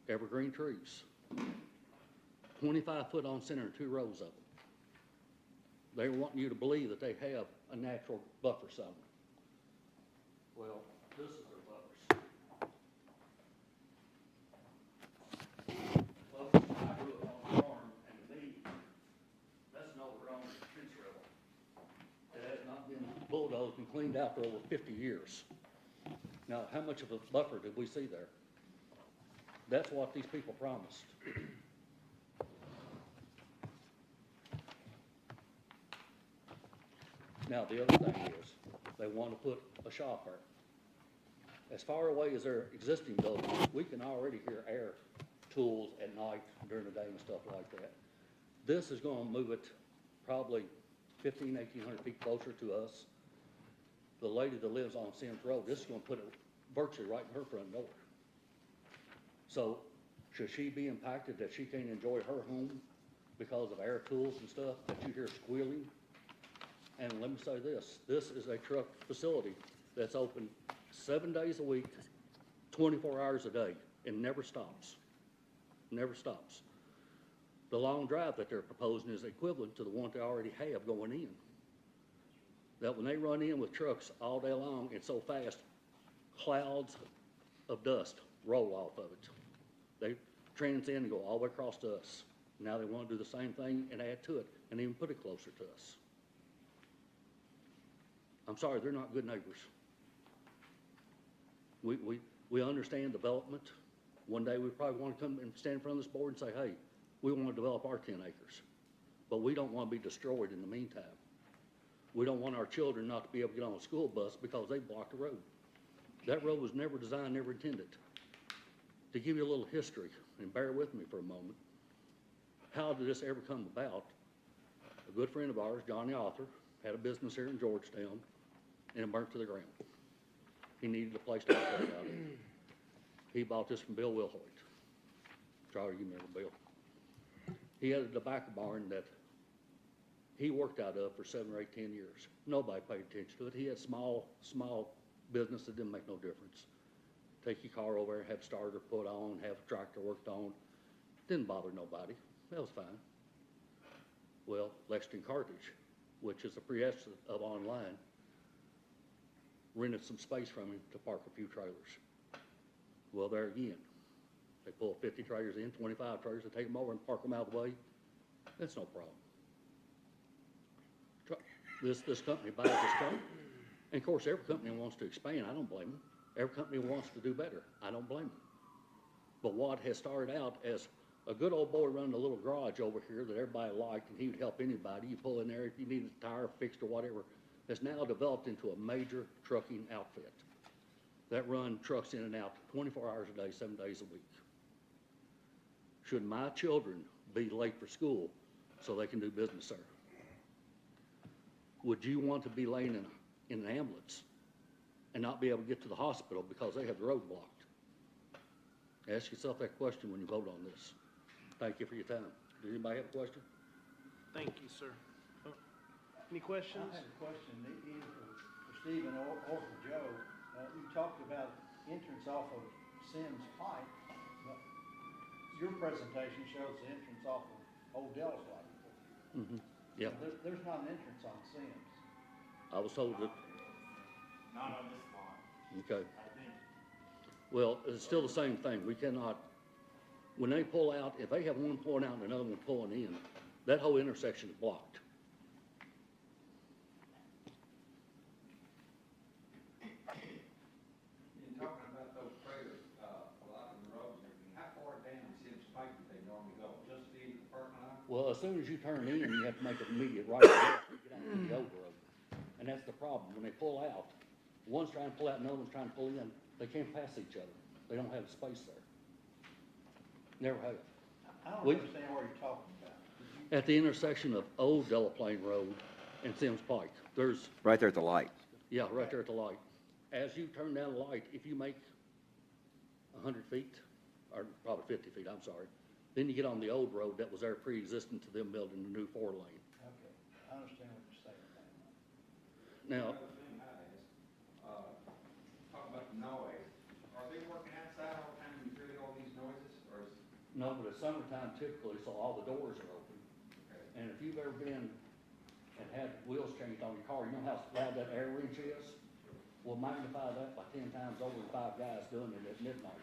evergreen trees, 25 foot on center and 2 rows of them. They were wanting you to believe that they have a natural buffer zone. Well, this is their buffers. Folks, I grew up on a farm, and to me, that's an overgrown tree shrivel. It has not been bulldozed and cleaned out for over 50 years. Now, how much of a buffer did we see there? That's what these people promised. Now, the other thing is, they want to put a shop there. As far away as their existing building, we can already hear air tools at night during the day and stuff like that. This is gonna move it probably 1,800 feet closer to us. The lady that lives on Sims Road, this is gonna put it virtually right in her front door. So, should she be impacted that she can't enjoy her home because of air tools and stuff that you hear squealing? And let me say this is a truck facility that's open 7 days a week, 24 hours a day, and never stops. Never stops. The long drive that they're proposing is equivalent to the one they already have going in. That when they run in with trucks all day long and so fast, clouds of dust roll off of it. They transcend and go all the way across to us. Now they want to do the same thing and add to it and even put it closer to us. I'm sorry, they're not good neighbors. We understand development. One day we probably want to come and stand in front of this board and say, hey, we want to develop our 10 acres. But we don't want to be destroyed in the meantime. We don't want our children not to be able to get on a school bus because they blocked the road. That road was never designed, never intended. To give you a little history, and bear with me for a moment, how did this ever come about? A good friend of ours, Johnny Arthur, had a business here in Georgetown, and it burnt to the ground. He needed a place to operate out of. He bought this from Bill Wilhoit. Charlie, you remember Bill. He had a tobacco barn that he worked out of for 7 or 8, 10 years. Nobody paid attention to it. He had small business that didn't make no difference. Take your car over there, have starter put on, have a tractor worked on. Didn't bother nobody. That was fine. Well, Lexington Carthage, which is a predecessor of online, rented some space from him to park a few trailers. Well, there again, they pull 50 trailers in, 25 trailers, they take them over and park them out of the way. That's no problem. This company buys this company. And of course, every company wants to expand. I don't blame them. Every company wants to do better. I don't blame them. But what has started out as a good old boy running a little garage over here that everybody liked, and he would help anybody. You pull in there if you needed a tire fixed or whatever, has now developed into a major trucking outfit that run trucks in and out 24 hours a day, 7 days a week. Should my children be late for school so they can do business there? Would you want to be laying in an ambulance and not be able to get to the hospital because they have the road blocked? Ask yourself that question when you vote on this. Thank you for your time. Does anybody have a question? Thank you, sir. Any questions? I have a question, either for Stephen or for Joe. You talked about entrance off of Sims Pike, but your presentation shows the entrance off of Old Dell's Lake. Mm-hmm. Yeah. There's not an entrance on Sims. I was told that. Not on this lot. Okay. I think. Well, it's still the same thing. We cannot, when they pull out, if they have one pulling out and another one pulling in, that whole intersection is blocked. In talking about those trailers, blocking the roads and everything, how far down Sims Pike do they normally go? Just the end of the parking lot? Well, as soon as you turn in, you have to make an immediate right to get out to the old road. And that's the problem. When they pull out, one's trying to pull out, another one's trying to pull in, they can't pass each other. They don't have space there. Never have. I don't We- understand what you're talking about. At the intersection of Old Delaplane Road and Sims Pike, there's, Right there at the light. yeah, right there at the light. As you turn down the light, if you make 100 feet, or probably 50 feet, I'm sorry, then you get on the old road that was there pre-existing to them building the new 4-lane. Okay, I understand what you're saying. Now, noise. Are they working outside all the time when you hear all these noises, or is? No, but it's summertime typically, so all the doors are open. And if you've ever been and had wheels changed on your car, you know how loud that air wrench is? Well, magnify that by 10 times over, 5 guys doing it at midnight.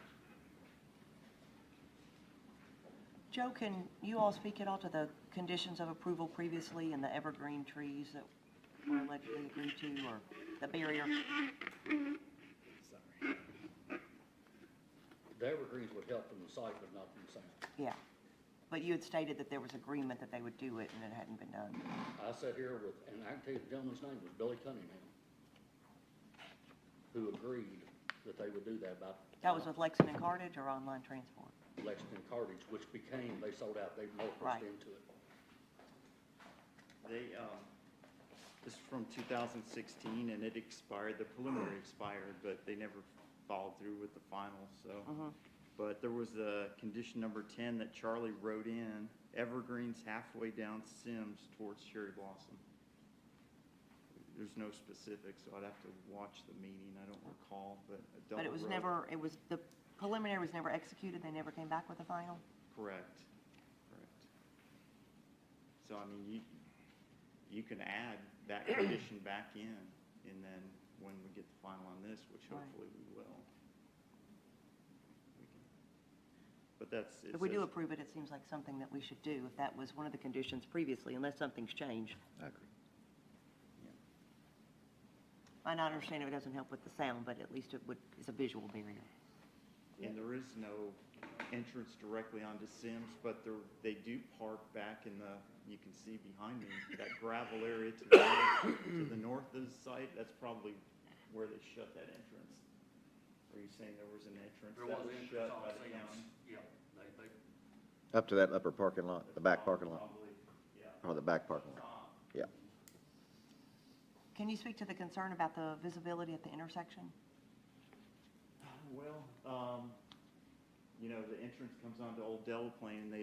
Joe, can you all speak at all to the conditions of approval previously and the evergreen trees that were allegedly agreed to, or the barrier? The evergreens would help from the site, but not from the sound. Yeah, but you had stated that there was agreement that they would do it and it hadn't been done. I sat here with, and I can tell you the gentleman's name was Billy Cunningham, who agreed that they would do that about. That was with Lexington Cartage or Online Transport? Lexington Cartage, which became, they sold out, they Right. mortgaged into it. They, this is from 2016, and it expired, the preliminary expired, but they never followed through with the final, so. But there was a condition number 10 that Charlie wrote in, evergreens halfway down Sims towards Cherry Blossom. There's no specifics, so I'd have to watch the meeting, I don't recall, but a double But it was row. never, the preliminary was never executed, they never came back with the final? Correct, correct. So, I mean, you can add that condition back in, and then when we get the final on this, which Right. hopefully we will. we can- But that's, it If we do says- approve it, it seems like something that we should do, if that was one of the conditions previously, unless something's changed. I agree. I not understand if it doesn't help with the sound, but at least it would, it's a visual barrier. And there is no entrance directly onto Sims, but they do park back in the, you can see behind me, that gravel area to the north of the site, that's probably where they shut that entrance. Are you saying there was an entrance that was shut by the county? Yeah, they, Up to that upper parking lot, the back parking lot, Probably, yeah. or the back parking lot. Yeah. Can you speak to the concern about the visibility at the intersection? Well, you know, the entrance comes onto Old Delaplane, and I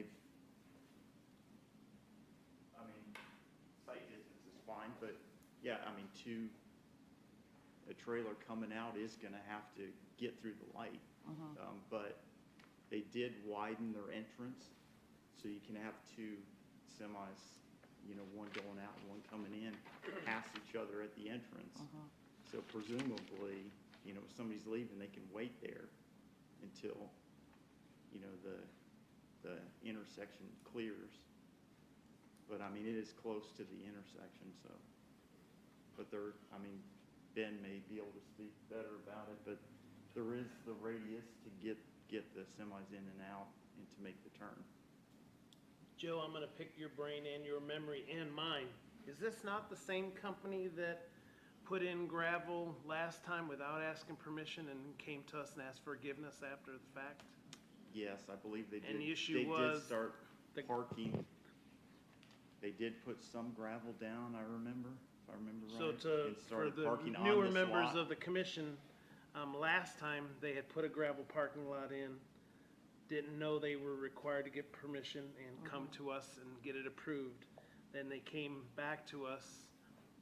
mean, sight distance is fine, but yeah, I mean, a trailer coming out is gonna have to get through the light. But they did widen their entrance, so you can have two semis, you know, one going out and one coming in, pass each other at the entrance. So presumably, you know, if somebody's leaving, they can wait there until, you know, the intersection clears. But I mean, it is close to the intersection, so. But I mean, Ben may be able to speak better about it, but there is the radius to get the semis in and out and to make the turn. Joe, I'm gonna pick your brain and your memory and mine. Is this not the same company that put in gravel last time without asking permission and came to us and asked forgiveness after the fact? Yes, I believe they did. And the issue They was did start the- parking. They did put some gravel down, I remember, if I remember right. So and for started the parking on newer this members lot. of the commission, last time they had put a gravel parking lot in, didn't know they were required to get permission and come to us and get it approved. Then they came back to us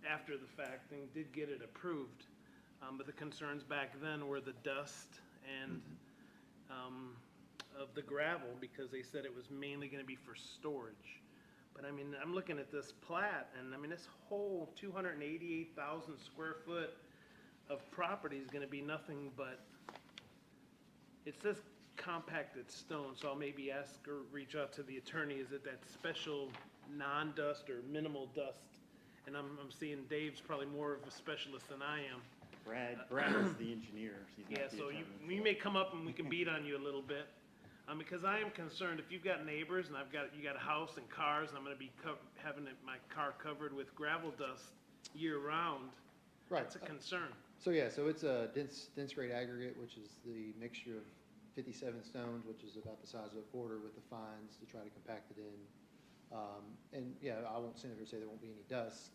after the fact and did get it approved. But the concerns back then were the dust and, of the gravel, because they said it was mainly gonna be for storage. But I mean, I'm looking at this plat, and I mean, this whole 288,000 square foot of property is gonna be nothing but, it says compacted stone, so I'll maybe ask or reach out to the attorney, is it that special non-dust or minimal dust? And I'm seeing Dave's probably more of a specialist than I am. Brad is the engineer, he's not Yeah, the so attorney. you may come up and we can beat on you a little bit. Because I am concerned, if you've got neighbors and you got a house and cars, and I'm gonna be having my car covered with gravel dust year round, Right. it's a concern. So yeah, so it's a dense grade aggregate, which is the mixture of 57 stones, which is about the size of a quarter, with the fines to try to compact it in. And yeah, I won't sit here and say there won't be any dust.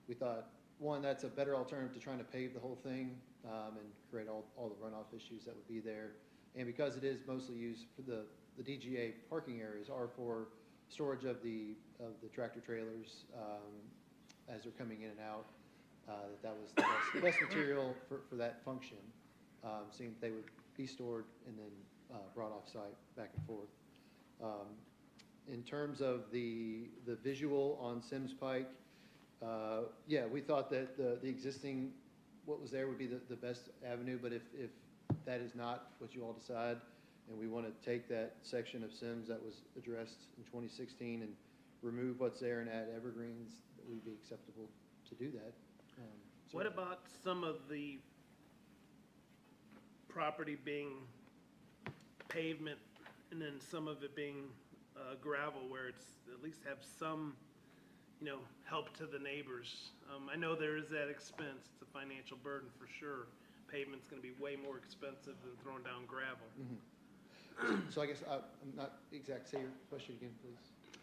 We thought, one, that's a better alternative to trying to pave the whole thing and create all the runoff issues that would be there. And because it is mostly used for the DGA parking areas are for storage of the tractor trailers as they're coming in and out, that was the best material for that function. seeing if they would be stored and then brought off-site back and forth. In terms of the visual on Sims Pike, yeah, we thought that the existing, what was there would be the best avenue, but if that is not what you all decide, and we want to take that section of Sims that was addressed in 2016 and remove what's there and add evergreens, that would be acceptable to do that. What about some of the property being pavement and then some of it being gravel, where it's at least have some, help to the neighbors? I know there is that expense. It's a financial burden for sure. Pavement's gonna be way more expensive than throwing down gravel. So I guess I'm not exact, say your question again, please.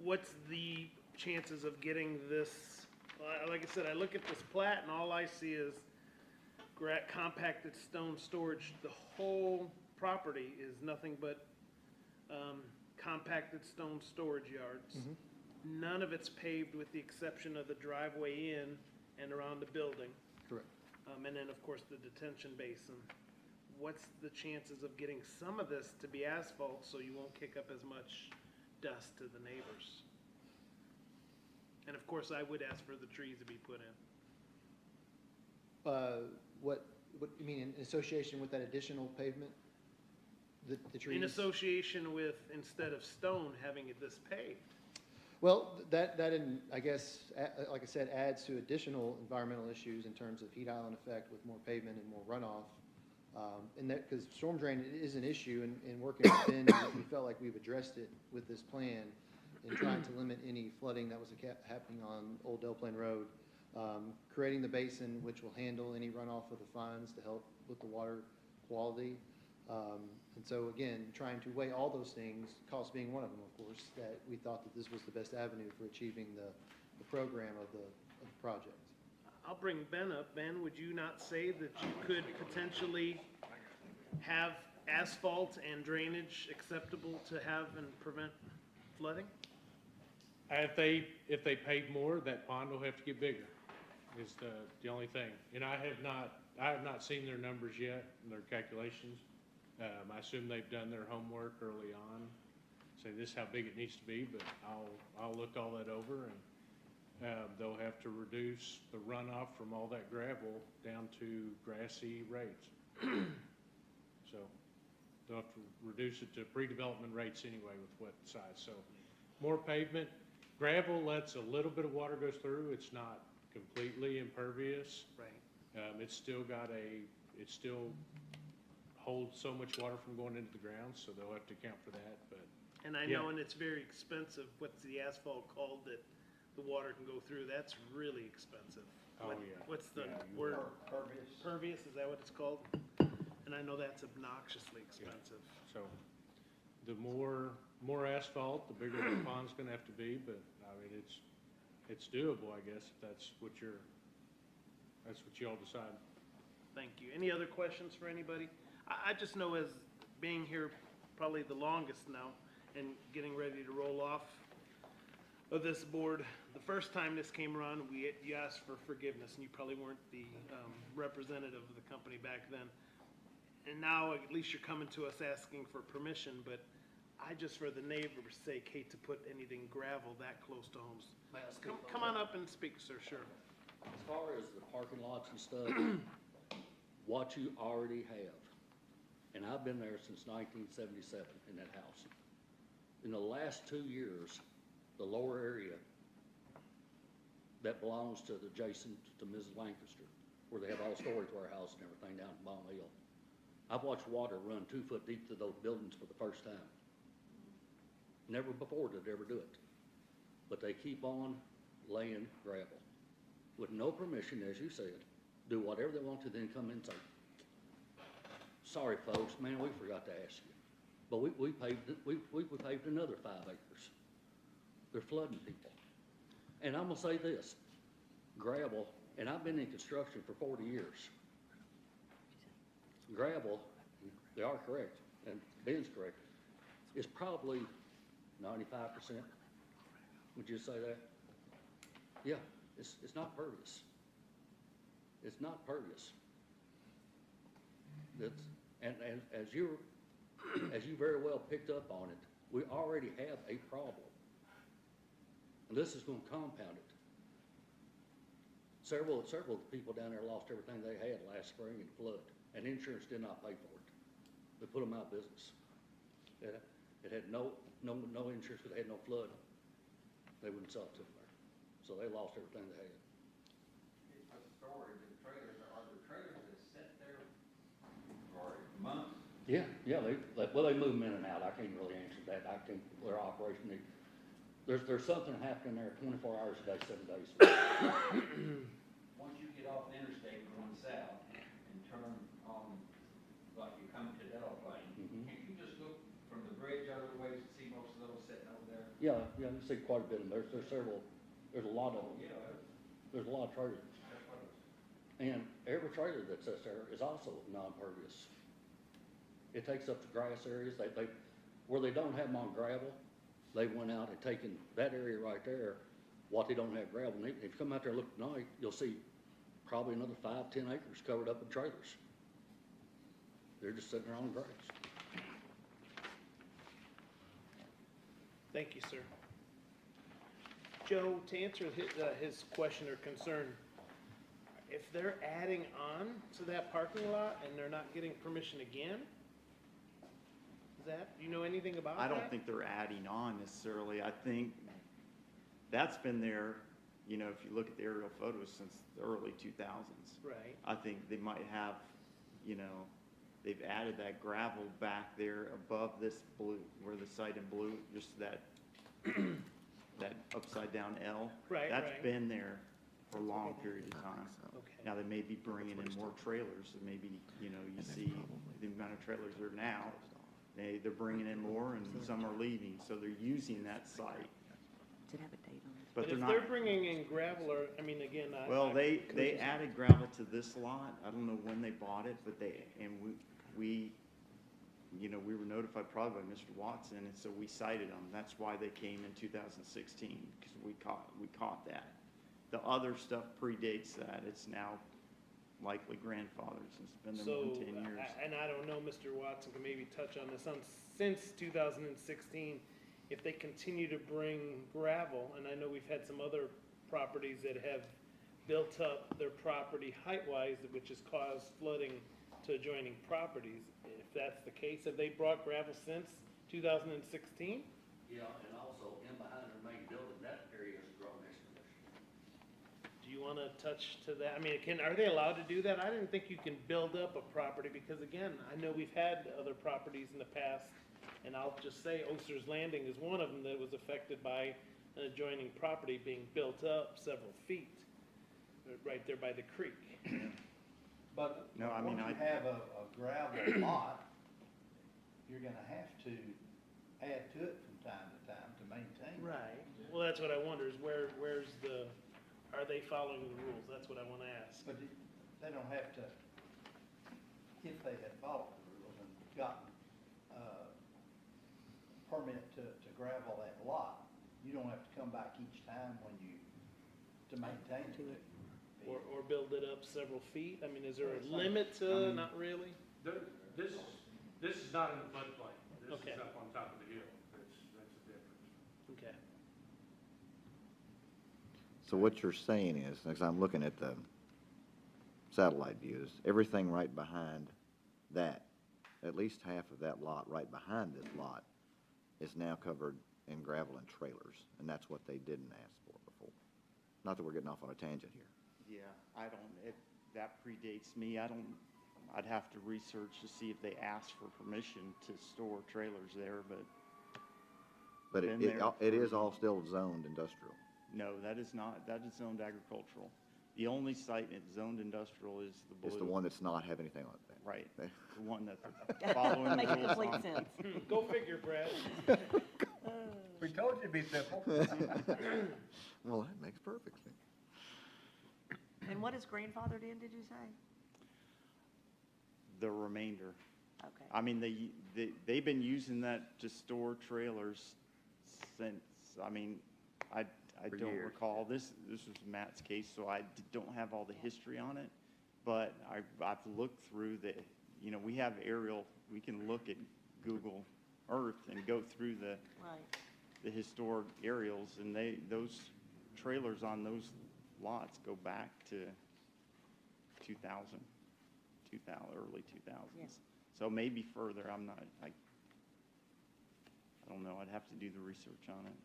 What's the chances of getting this, like I said, I look at this plat and all I see is compacted stone storage. The whole property is nothing but compacted stone storage yards. None of it's paved with the exception of the driveway in and around the building. Correct. And then, of course, the detention basin. What's the chances of getting some of this to be asphalt so you won't kick up as much dust to the neighbors? And of course, I would ask for the trees to be put in. What you mean in association with that additional pavement? The trees? In association with, instead of stone, having this paved. Well, that, I guess, like I said, adds to additional environmental issues in terms of heat island effect with more pavement and more runoff. And that, because storm drain is an issue, and working with Ben, we felt like we've addressed it with this plan in trying to limit any flooding that was happening on Old Del Plain Road. Creating the basin, which will handle any runoff of the fines to help with the water quality. And so again, trying to weigh all those things, cost being one of them, of course, that we thought that this was the best avenue for achieving the program of the project. I'll bring Ben up. Ben, would you not say that you could potentially have asphalt and drainage acceptable to have and prevent flooding? If they pave more, that pond will have to get bigger, is the only thing. And I have not seen their numbers yet, and their calculations. I assume they've done their homework early on, say this is how big it needs to be, but I'll look all that over, and they'll have to reduce the runoff from all that gravel down to grassy rates. So they'll have to reduce it to pre-development rates anyway with what size. So more pavement. Gravel lets a little bit of water goes through. It's not completely impervious. Right. It's still holds so much water from going into the ground, so they'll have to account for that, but. And I know, and it's very expensive. What's the asphalt called that the water can go through? That's really expensive. Oh, yeah. What's the Yeah, word? Pervious. Pervious, is that what it's called? And I know that's obnoxiously expensive. So, the more asphalt, the bigger the pond's gonna have to be, but, I mean, it's doable, I guess, if that's what you all decide. Thank you. Any other questions for anybody? I just know, as being here probably the longest now and getting ready to roll off of this board, the first time this came around, you asked for forgiveness, and you probably weren't the representative of the company back then. And now, at least you're coming to us asking for permission, but I just, for the neighbor's sake, hate to put anything gravel that close to homes. May I speak Come on up and speak, sir, sure. As far as the parking lots and stuff, what you already have, and I've been there since 1977 in that house. In the last 2 years, the lower area that belongs to the adjacent to Mrs. Lancaster, where they have all storage warehouse and everything down at Ball Hill, I've watched water run 2 foot deep through those buildings for the first time. Never before did they ever do it. But they keep on laying gravel with no permission, as you said, do whatever they want to, then come in and say, sorry folks, man, we forgot to ask you. But we paved another 5 acres. They're flooding people. And I'm gonna say this, gravel, and I've been in construction for 40 years. Gravel, they are correct, and Ben's correct, is probably 95%. Would you say that? Yeah, it's not pervious. It's not pervious. It's, and as you very well picked up on it, we already have a problem. And this is gonna compound it. Several of the people down there lost everything they had last spring in flood, and insurance did not pay for it. They put them out of business. It had no insurance, because they had no flood. They wouldn't sell it to them there. So they lost everything they had. For storage, the trailers, are there trailers that sit there for months? Yeah, they move them in and out. I can't really answer that. Their operation, there's something happening there 24 hours a day, 7 days a week. Once you get off the interstate going south and turn on, like you come to Delaplane, can't you just look from the bridge other ways to see most of those sitting over there? Yeah, you see quite a bit of them. There's a lot of them. Yeah, There's a lot of trailers. that's what it's. And every trailer that sits there is also non-pervious. It takes up the grass areas. Where they don't have them on gravel, they went out and taken that area right there, what they don't have gravel. And if you come out there and look at night, you'll see probably another 5-10 acres covered up in trailers. They're just sitting there on the grass. Thank you, sir. Joe, to answer his question or concern, if they're adding on to that parking lot and they're not getting permission again, do you know anything about that? I don't think they're adding on necessarily. I think that's been there, you know, if you look at the aerial photos since the early 2000s. Right. I think they might have, you know, they've added that gravel back there above this blue, where the site in blue, just that, that upside down L. Right, That's right. been there for a long period of time. Okay. Now, they may be bringing in more trailers, and maybe, you know, you see the amount of trailers there now. They're bringing in more, and some are leaving, so they're using that site. Did it have a date on it? But they're if not. they're bringing in gravel, or, I mean, again, Well, they added gravel to this lot. I don't know when they bought it, but we, you know, we were notified probably by Mr. Watson, and so we cited them. That's why they came in 2016, because we caught that. The other stuff predates that. It's now likely grandfathered since it's been there more than 10 years. And I don't know, Mr. Watson can maybe touch on this, since 2016, if they continue to bring gravel, and I know we've had some other properties that have built up their property height-wise, which has caused flooding to adjoining properties. If that's the case, have they brought gravel since 2016? Yeah, and also in behind their main building, that area has grown exponentially. Do you want to touch to that? I mean, are they allowed to do that? I didn't think you can build up a property, because again, I know we've had other properties in the past, and I'll just say Oster's Landing is one of them that was affected by an adjoining property being built up several feet, right there by the creek. But No, I mean, once you have a gravel lot, you're gonna have to add to it from time to time to maintain it. Right. Well, that's what I wonder, is where's are they following the rules? That's what I want to ask. But they don't have to, if they had followed the rules and gotten permit to gravel that lot, you don't have to come back each time to maintain it. Or build it up several feet? I mean, is there a Well, limit to, not really? This is not in the floodplain. This Okay. is up on top of the hill. That's the difference. Okay. So what you're saying is, as I'm looking at the satellite views, everything right behind that, at least half of that lot right behind this lot is now covered in gravel and trailers, and that's what they didn't ask for before. Not that we're getting off on a tangent here. Yeah, that predates me. I'd have to research to see if they asked for permission to store trailers there, but. But been there it is for- all still zoned industrial. No, that is not. That is zoned agricultural. The only site that's zoned industrial is the blue. It's the one that's not have anything like that. Right, the one that they're following the Makes rules complete on. sense. Go figure, Brad. We told you it'd be simple. Well, that makes perfect sense. And what is grandfathered in, did you say? The remainder. Okay. I mean, they've been using that to store trailers since, I mean, I For don't years. recall, this was Matt's case, so I don't have all the history on it, but I've looked through you know, we have aerial, we can look at Google Earth and go through Right. the historic aerials, and those trailers on those lots go back to 2000, early 2000s. Yes. So maybe further, I don't know, I'd have to do the research on it.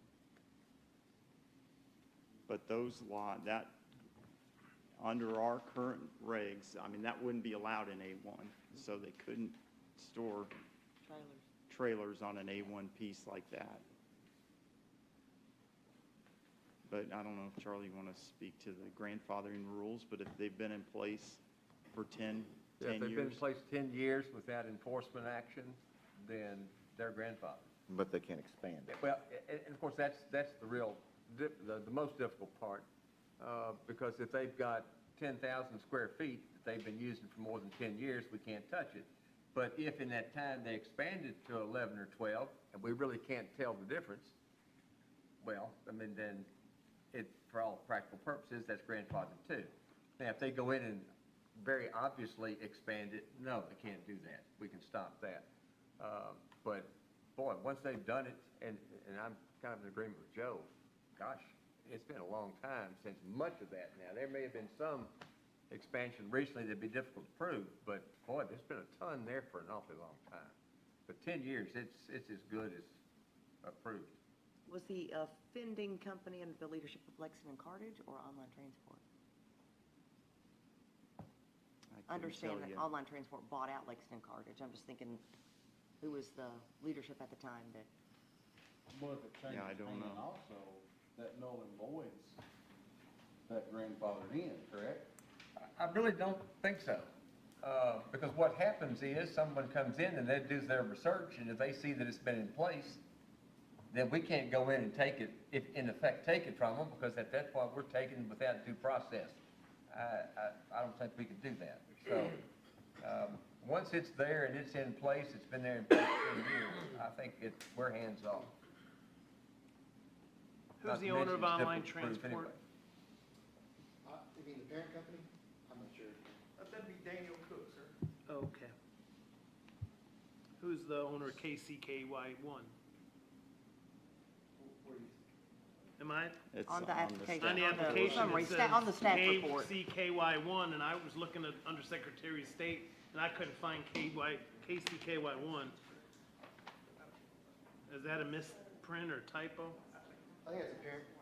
But those under our current regs, I mean, that wouldn't be allowed in A1, so they couldn't store trailers on an A1 piece like that. But I don't know if, Charlie, you want to speak to the grandfathering rules, but if they've been in place for 10 Yeah, if they've been in years. place 10 years without enforcement action, then they're grandfathered. But they can't expand it. Well, and of course, that's the real, the most difficult part, because if they've got 10,000 square feet that they've been using for more than 10 years, we can't touch it. But if in that time they expanded to 11 or 12, and we really can't tell the difference, well, I mean, then for all practical purposes, that's grandfathered too. Now, if they go in and very obviously expand it, no, they can't do that. We can stop that. But boy, once they've done it, and I'm kind of in agreement with Joe, gosh, it's been a long time since much of that now. There may have been some expansion recently that'd be difficult to prove, but boy, there's been a ton there for an awfully long time. But 10 years, it's as good as approved. Was the vending company under the leadership of Lexington Cartage or Online Transport? I understand that Online Transport bought out Lexington Cartage. I'm just thinking, who was the leadership at the time that? Well, if it changes I don't hands know. also, that null and voids that grandfathered in, correct? I really don't think so. Because what happens is someone comes in and they do their research, and if they see that it's been in place, then we can't go in and take it, in effect, take it from them, because at that point, we're taking it without due process. I don't think we could do that. So, once it's there and it's in place, it's been there in place for 10 years, I think we're hands off. Who's the owner of Online Transport? You mean the parent company? I'm not sure. That'd be Daniel Cook, sir. Okay. Who's the owner of KCKY1? Am I? It's On the application. On the application, summary, it says on the staff report. KCKY1, and I was looking at under Secretary of State, and I couldn't find KCKY1. Is that a misprint or typo? I think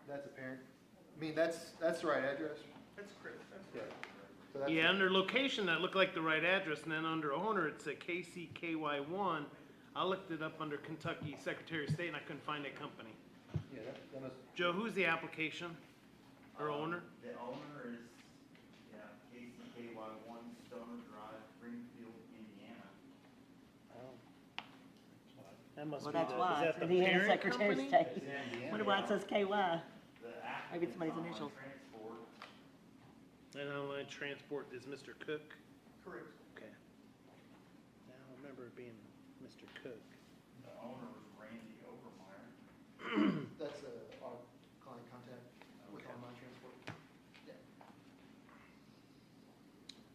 that's a parent. I mean, that's the right address. That's correct. Yeah. So that's Yeah, under location, that looked like the right address, and then under owner, it said KCKY1. I looked it up under Kentucky Secretary of State, and I couldn't find that company. Yeah, that must. Joe, who's the application or owner? The owner is, KCKY1 Stoner Drive, Springfield, Indiana. That must Well, be that's the, why. is that the Indiana parent Secretary of company? State. Wonder why it says KY. Maybe it's somebody's initials. And Online Transport is Mr. Cook? Correct. Okay. Now I remember it being Mr. Cook. The owner was Randy Overmeyer. That's our client contact with Online Transport. Yeah.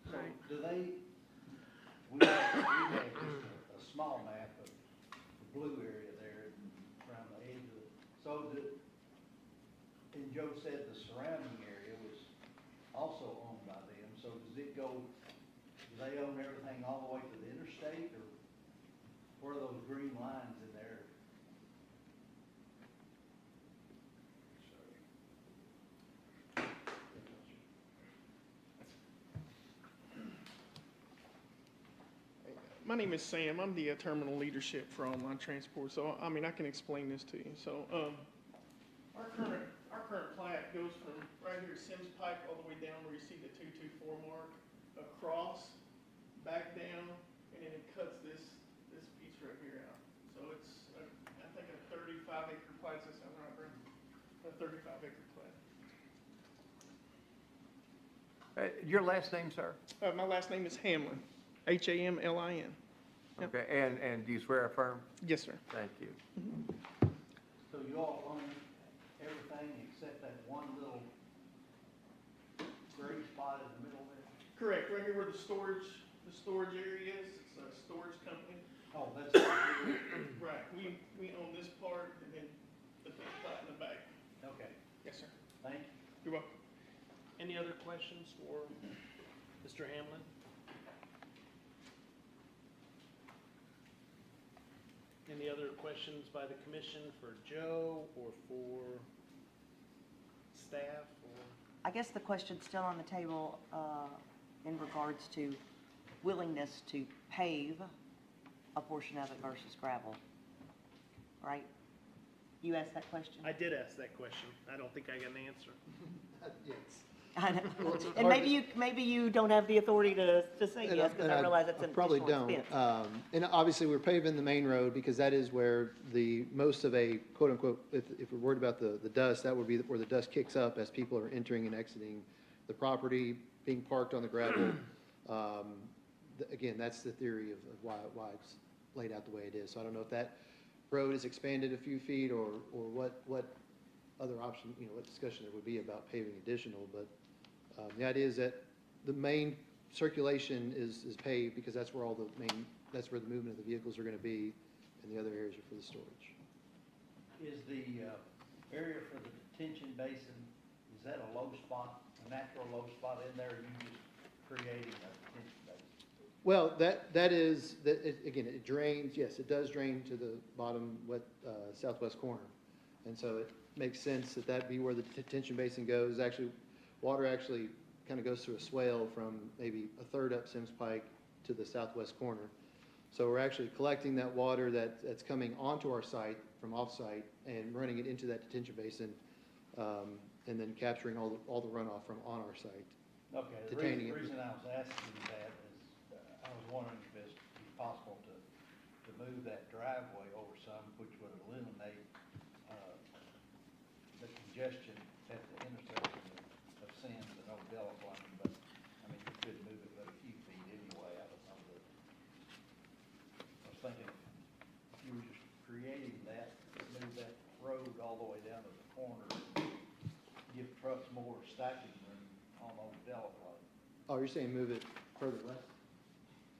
So do they, we have just a small map of the blue area there around the edge of it. So and Joe said the surrounding area was also owned by them. So does it go, do they own everything all the way to the interstate, or where are those green lines in there? My name is Sam. I'm the terminal leadership for Online Transport. So, I mean, I can explain this to you. So, our current plat goes from right here, Sims Pike, all the way down where you see the 224 mark, across, back down, and then it cuts this piece right here out. So it's, I think, a 35-acre plat. Does that sound right, Brent? A 35-acre plat. Your last name, sir? My last name is Hamlin, Hamlin. Yep. Okay, and do you swear or affirm? Yes, sir. Thank you. So you all own everything except that one little gray spot in the middle there? Correct. Right here where the storage the storage areas, it's a storage company. Oh, that's, Right, we own this part and then the big part in the back. okay, Yes, sir. thank you. You're welcome. Any other questions for Mr. Hamlin? Any other questions by the commission for Joe or for staff or? I guess the question's still on the table in regards to willingness to pave a portion of it versus gravel, right? You asked that question? I did ask that question. I don't think I got an answer. Yes. I know. Well, it's And hard maybe you don't have the authority to say And yes, because I realize it's an probably additional don't. expense. And obviously, we're paving the main road because that is where the, most of a quote-unquote, if we're worried about the dust, that would be where the dust kicks up as people are entering and exiting the property, being parked on the gravel. Again, that's the theory of why it's laid out the way it is. So I don't know if that road is expanded a few feet or what other option, what discussion there would be about paving additional, but the idea is that the main circulation is paved because that's where that's where the movement of the vehicles are going to be, and the other areas are for the storage. Is the area for the detention basin, is that a low spot, a natural low spot in there, or are you just creating a detention basin? Well, again, it drains, yes, it does drain to the bottom southwest corner. And so it makes sense that that be where the detention basin goes. Actually, water actually kind of goes through a swale from maybe a third up Sims Pike to the southwest corner. So we're actually collecting that water that's coming onto our site from off-site and running it into that detention basin, and then capturing all the runoff from on our site. Okay, the reason I was asking that is, I was wondering if it's possible to move that driveway over some, which would eliminate the congestion at the intersection of Sims and Old Delaplane, but, I mean, you could move it but a few feet anyway. I don't know I was thinking if you were just creating that, move that road all the way down to the corner, give trucks more stacking room on Old Delaplane. Oh, you're saying move it further west?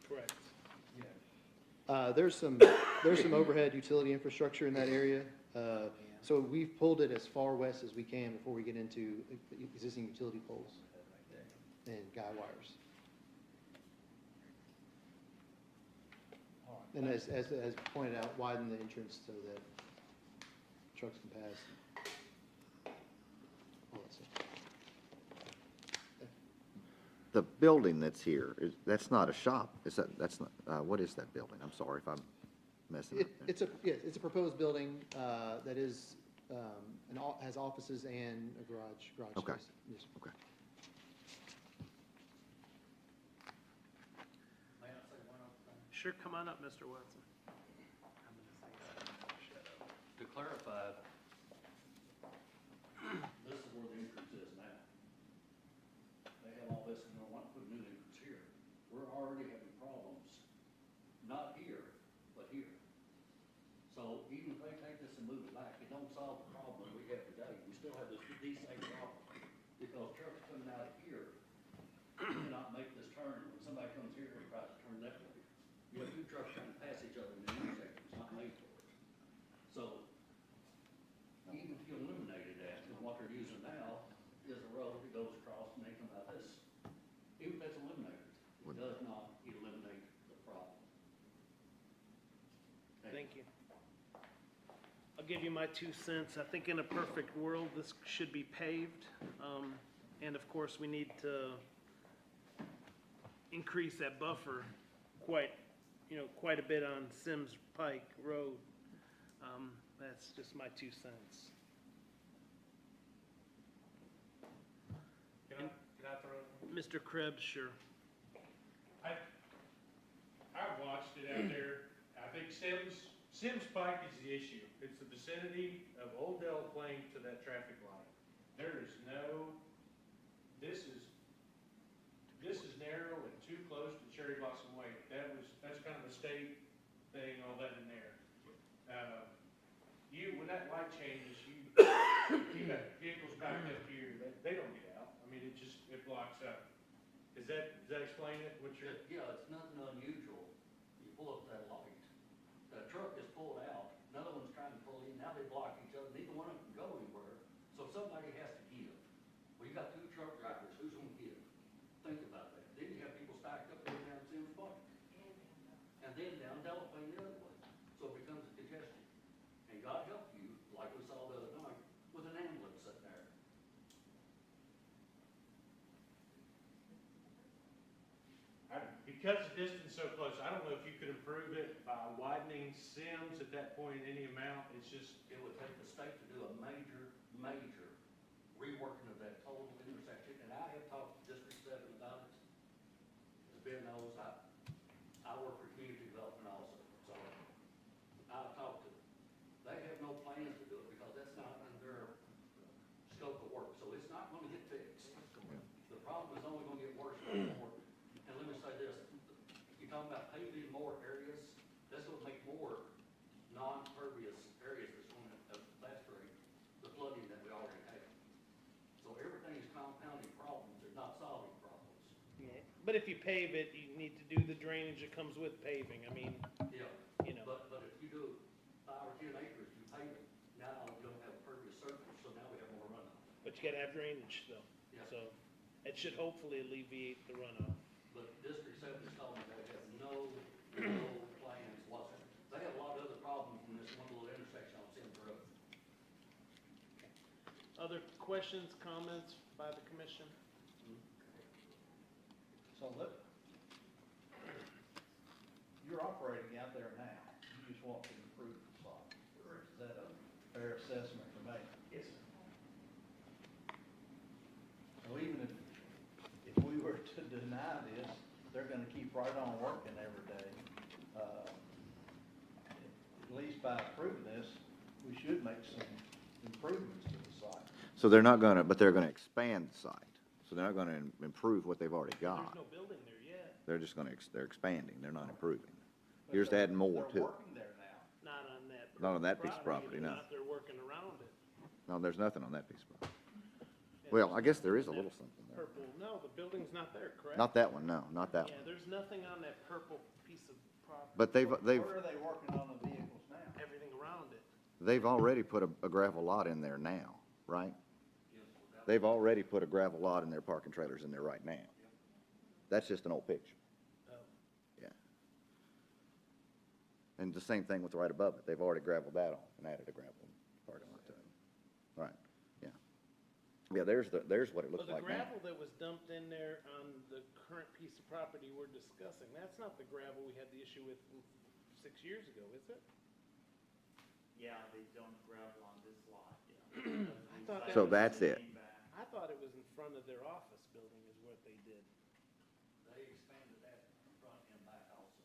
Correct. Yeah. There's some overhead utility infrastructure in that area. So we've pulled it as far west as we can before we get into existing utility poles and guy wires. All right. And as pointed out, widen the entrance so that trucks can pass. All that stuff. The building that's here, that's not a shop, that's not, what is that building? I'm sorry if I'm messing up there. It's a proposed building that is, has offices and a garage Okay. space. Yes. Okay. Sure, come on up, Mr. Watson. To clarify, this is where the entrance is now. They have all this, and they want to put a new entrance here. We're already having problems, not here, but here. So even if they take this and move it back, it don't solve the problem we have today. We still have these same problems. Because trucks coming out of here cannot make this turn. When somebody comes here and tries to turn that way, you have two trucks trying to pass each other in the intersection. It's not made for it. So even if you eliminated that, and what they're using now is a road that goes across and they come out this. Even if it's eliminated, it does not eliminate the problem. Thank you. I'll give you my 2 cents. I think in a perfect world, this should be paved. And of course, we need to increase that buffer quite a bit on Sims Pike Road. That's just my 2 cents. Can I throw it? Mr. Krebs, sure. I've watched it out there. I think Sims Pike is the issue. It's the vicinity of Old Delaplane to that traffic light. There is this is narrow and too close to Cherry Blossom Way. That's kind of a state thing, all that in there. When that light changes, you got vehicles back up here, they don't get out. I mean, it blocks up. Does that explain it? Yeah, it's not pull up that light. The truck is pulled out, another one's trying to pull in, now they block each other, neither one of them can go anywhere, so somebody has to give. Well, you got two truck drivers, who's gonna give? Think about that. Then you have people stacked up there down Sims Park. And then down Delaplane the other way, so it becomes a congestion. And God help you, like we saw the other night, with an ambulance sitting there. Because the distance is so close, I don't know if you could improve it by widening Sims at that point any amount. It's just, It would take the state to do a major reworking of that total intersection, and I have talked to District 7 about it. As Ben knows, I work for community development also, so I've talked to them. They have no plans to do it because that's not in their scope of work, so it's not gonna get fixed. The problem is only gonna get worse and more. And let me say this, you're talking about paving more areas, that's gonna make more non-pervious areas that's gonna evaporate the flooding that we already have. So everything is compounding problems, they're not solving problems. Yeah. But if you pave it, you need to do the drainage that comes with paving. I mean, Yeah. you know. But if you do 5 or 10 acres, you pave it, now you don't have pervious surface, so now we have more runoff. But you gotta have drainage though. Yeah. So it should hopefully alleviate the runoff. But District 7 is telling me they have no plans whatsoever. They have a lot of other problems in this one little intersection on Sims Road. Other questions, comments by the commission? So look, you're operating out there now, you just want to improve the site. Is that a fair assessment to make? Yes, sir. So even if we were to deny this, they're gonna keep right on working every day. At least by approving this, we should make some improvements to the site. So they're not gonna, but they're gonna expand the site. So they're not gonna improve what they've already There's got. no building there yet. They're just gonna, they're expanding, they're not improving. But You're just adding more they're to it. working there now. Not on that. Not on that piece of property, They're no. out there working around it. No, there's nothing on that piece of property. Yeah, Well, there's I guess there is a nothing on little that something there. Purple, no, the building's not there, correct? Not that one, no, not that Yeah, one. there's nothing on that purple piece of property. But they've, Where are they working on the vehicles now? Everything around it. they've already put a gravel lot in there now, right? They've already put a gravel lot in their parking trailers in there right now. That's just an old picture. Oh. Yeah. And the same thing with right above it. They've already gravelled that off and added a gravel parking lot to it. Right, yeah. Yeah, there's what it Well, looks the like now. gravel that was dumped in there on the current piece of property we're discussing, that's not the gravel we had the issue with 6 years ago, is it? Yeah, they dumped gravel on this lot, yeah. I thought that So was- that's it. I thought it was in front of their office building is what they did. They expanded that front and back also.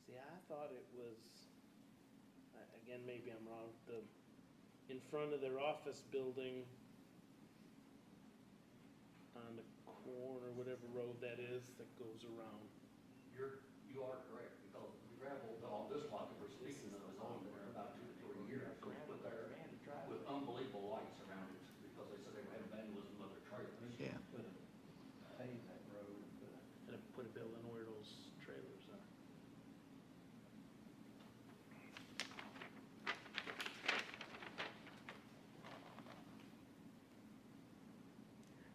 See, I thought it was, again, maybe I'm wrong, in front of their office building on the corner, whatever road that is, that goes around. You are correct, because the gravel on this lot that we're speaking of is only there about 2 to 3 years. It was put there with unbelievable lights around it, because they said they were having vandalism of their trailers. Yeah. Pave that road and put a And put a building where those trailers are.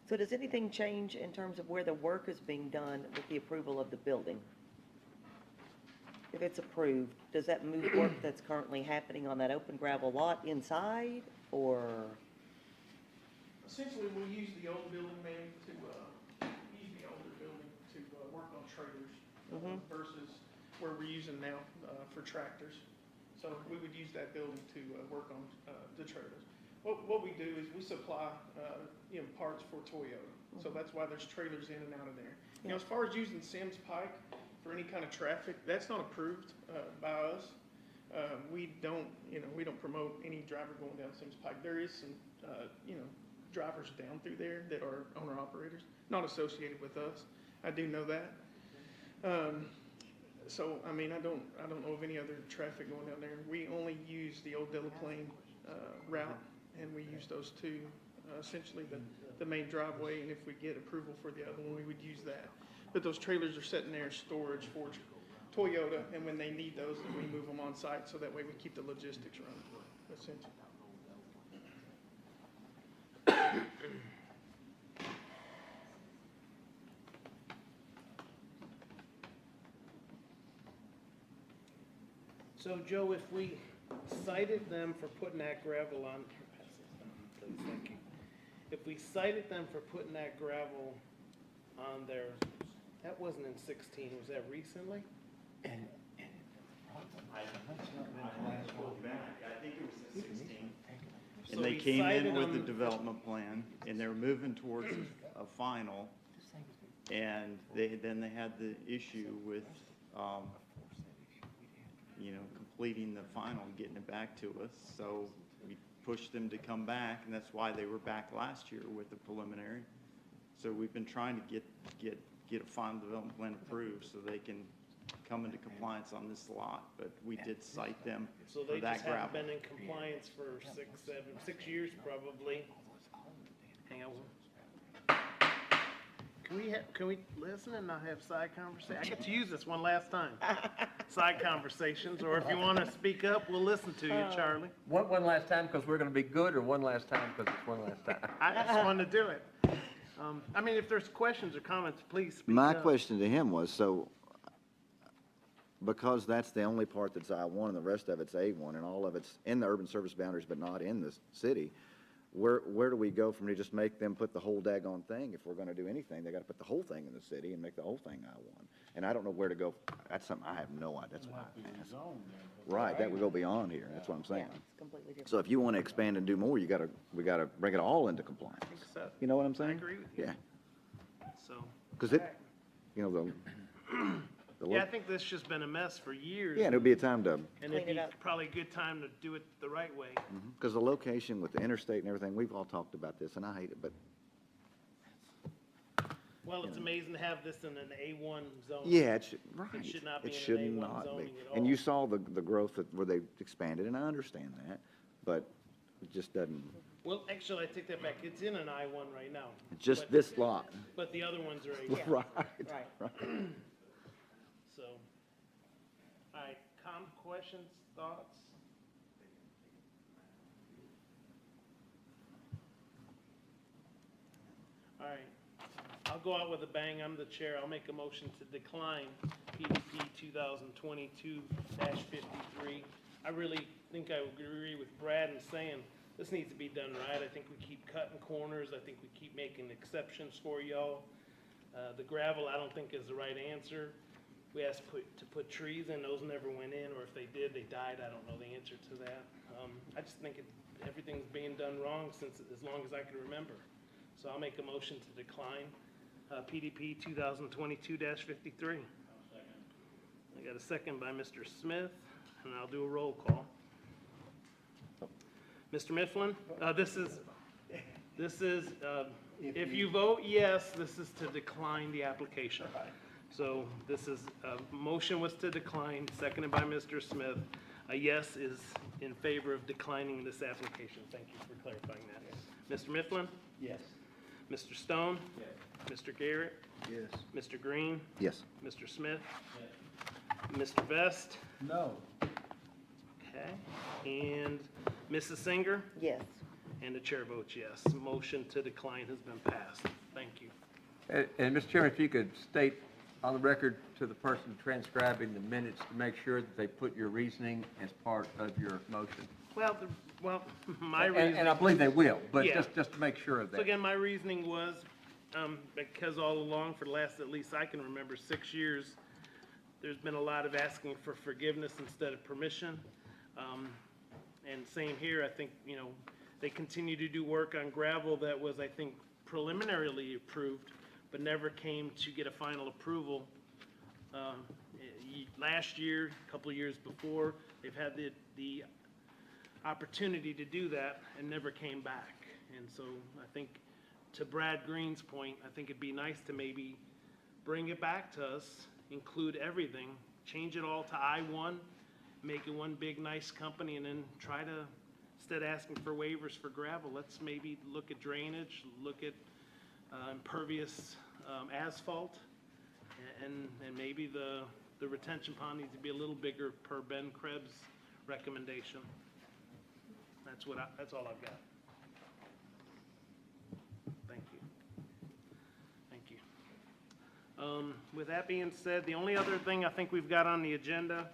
So does anything change in terms of where the work is being done with the approval of the building? If it's approved, does that move work that's currently happening on that open gravel lot inside, or? Essentially, we'll use the old building, man, use the older building to work on trailers Mhm. versus where we're using now for tractors. So we would use that building to work on the trailers. What we do is we supply, parts for Toyota. So that's why there's trailers in and out of there. You know, as far as using Sims Pike for any kind of traffic, that's not approved by us. We don't promote any driver going down Sims Pike. There is some, drivers down through there that are owner operators, not associated with us. I do know that. So, I mean, I don't know of any other traffic going down there. We only use the old Delaplane, route, and we use those two, essentially the main driveway, and if we get approval for the other one, we would use that. But those trailers are sitting there in storage for Toyota, and when they need those, then we move them on site, so that way we keep the logistics running, essentially. So, Joe, if we cited them for putting that gravel on, please, thank you. If we cited them for putting that gravel on there, that wasn't in 16, was that recently? I think it was in 16. So And they we came cited in with the them- development plan, and they're moving towards a final. And then they had the issue with, completing the final and getting it back to us. So we pushed them to come back, and that's why they were back last year with the preliminary. So we've been trying to get a final development plan approved so they can come into compliance on this lot, but we did cite them So for they that just haven't gravel. been in compliance for 6 years probably. Hang on. Can we listen and not have side conversation? I get to use this one last time. Side conversations, or if you want to speak up, we'll listen to you, Charlie. One last time because we're going to be good, or one last time because it's one last time? I just wanted to do it. I mean, if there's questions or comments, please speak My up. question to him was, so, because that's the only part that's I-1 and the rest of it's A-1 and all of it's in the urban service boundaries but not in the city, where do we go from to just make them put the whole daggone thing? If we're gonna do anything, they gotta put the whole thing in the city and make the whole thing I-1. And I don't know where to go. That's something I have no idea. That's why I asked. Right, that would go beyond here. That's what I'm saying. It's completely different. So if you wanna expand and do more, we gotta bring it all into compliance. I think so. You know what I'm saying? I agree with you. Yeah, So, because it, the yeah, I think this just been a mess for years. yeah, and it would be a time to, And it'd Clean it be up. probably a good time to do it the right way. because the location with the interstate and everything, we've all talked about this, and I hate it, but Well, it's amazing to have this in an A1 zone. yeah, it should, right. It should not be It in should an A1 not zoning be. at all. And you saw the growth where they expanded, and I understand that, but it just doesn't, Well, actually, I take that back. It's in an I1 right now. just But- this lot. But the other ones are A1. Right, Right. right. So, all right, questions, thoughts? All right, I'll go out with a bang. I'm the chair. I'll make a motion to decline PDP 2022-53. I really think I would agree with Brad in saying this needs to be done right. I think we keep cutting corners. I think we keep making exceptions for y'all. The gravel, I don't think is the right answer. We asked to put trees in, those never went in, or if they did, they died. I don't know the answer to that. I just think everything's being done wrong since, as long as I can remember. So I'll make a motion to decline PDP 2022-53. I got a second by Mr. Smith, and I'll do a roll call. Mr. Mifflin, this is, if you vote yes, this is to decline the application. So this is, motion was to decline, seconded by Mr. Smith. A yes is in favor of declining this application. Thank you for clarifying that. Mr. Mifflin? Yes. Mr. Stone? Yes. Mr. Garrett? Yes. Mr. Green? Yes. Mr. Smith? Mr. Vest? No. Okay. And Mrs. Singer? Yes. And the chair votes yes. Motion to decline has been passed. Thank you. And Mr. Chairman, if you could state on the record to the person transcribing the minutes to make sure that they put your reasoning as part of your motion. Well, my reasoning. And I believe they will, but Yeah. just to make sure of So that. again, my reasoning was, because all along, for the last, at least I can remember, 6 years, there's been a lot of asking for forgiveness instead of permission. And same here, I think, they continue to do work on gravel that was, I think, preliminarily approved, but never came to get a final approval. Last year, a couple of years before, they've had the opportunity to do that and never came back. And so I think, to Brad Green's point, I think it'd be nice to maybe bring it back to us, include everything, change it all to I-1, make it one big, nice company, and then try to, instead of asking for waivers for gravel, let's maybe look at drainage, look at impervious asphalt, and maybe the retention pond needs to be a little bigger per Ben Krebs' recommendation. That's all I've got. Thank you. Thank you. With that being said, the only other thing I think we've got on the agenda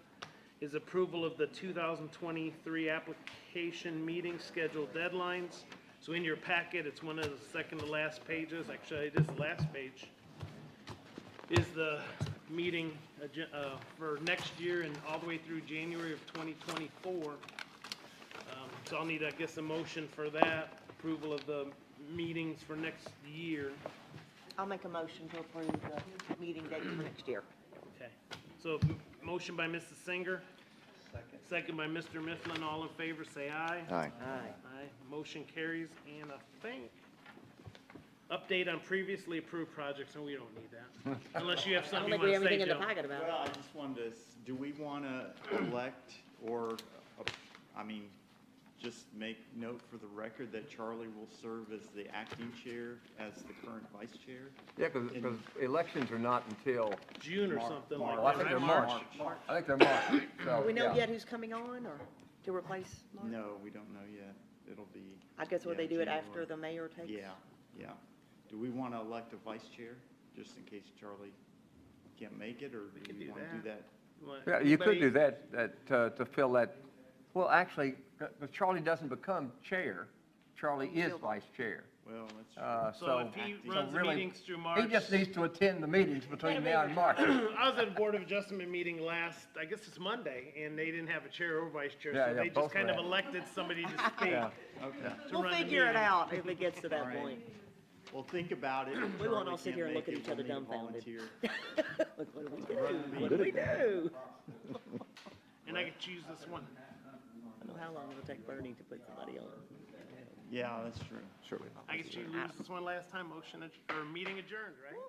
is approval of the 2023 application meeting schedule deadlines. So in your packet, it's one of the second to last pages, actually it is the last page, is the meeting for next year and all the way through January of 2024. So I'll need, I guess, a motion for that, approval of the meetings for next year. I'll make a motion to approve the meeting date for next year. Okay. So motion by Mrs. Singer. Second by Mr. Mifflin. All in favor, say aye. Aye. Aye. Aye. Motion carries, and I think, update on previously approved projects, and we don't need that. Unless you have I don't something you think we want have to say, anything in the Joe. packet about it. Well, I just wanted to, do we want to elect or, just make note for the record that Charlie will serve as the acting chair, as the current vice chair? Yeah, because elections are not until, June or something like well, I that, think right? they're March. I think they're March. So, Do we know yeah. yet who's coming on, or to replace Mark? No, we don't know yet. It'll be. I guess would yeah, they do it January. after the mayor takes? Yeah. Do we want to elect a vice chair, just in case Charlie can't make it, or could do we do want to do that? Want Yeah, you could anybody- do that, to fill that. Well, actually, because Charlie doesn't become chair, Charlie is vice chair. Well, that's true. So if he runs the really, meetings through March. he just needs to attend the meetings between now and March. I was at a Board of Adjustment meeting last, I guess it's Monday, and they didn't have a chair or vice chair, Yeah, so yeah, they both just kind of were out. elected somebody to speak. Yeah. Okay. to We'll run the figure it meeting. out if it gets to that All right. point. Well, think about it. If We won't all Charlie sit here and can't look at make each it, other we'll need a dumbfounded. volunteer. Look, what do we do? What do we do? And I could choose this one. I don't know how long it'll take Bernie to put somebody on. Yeah, that's true. Sure. I guess you lose this one last time, motion, or meeting adjourned, right?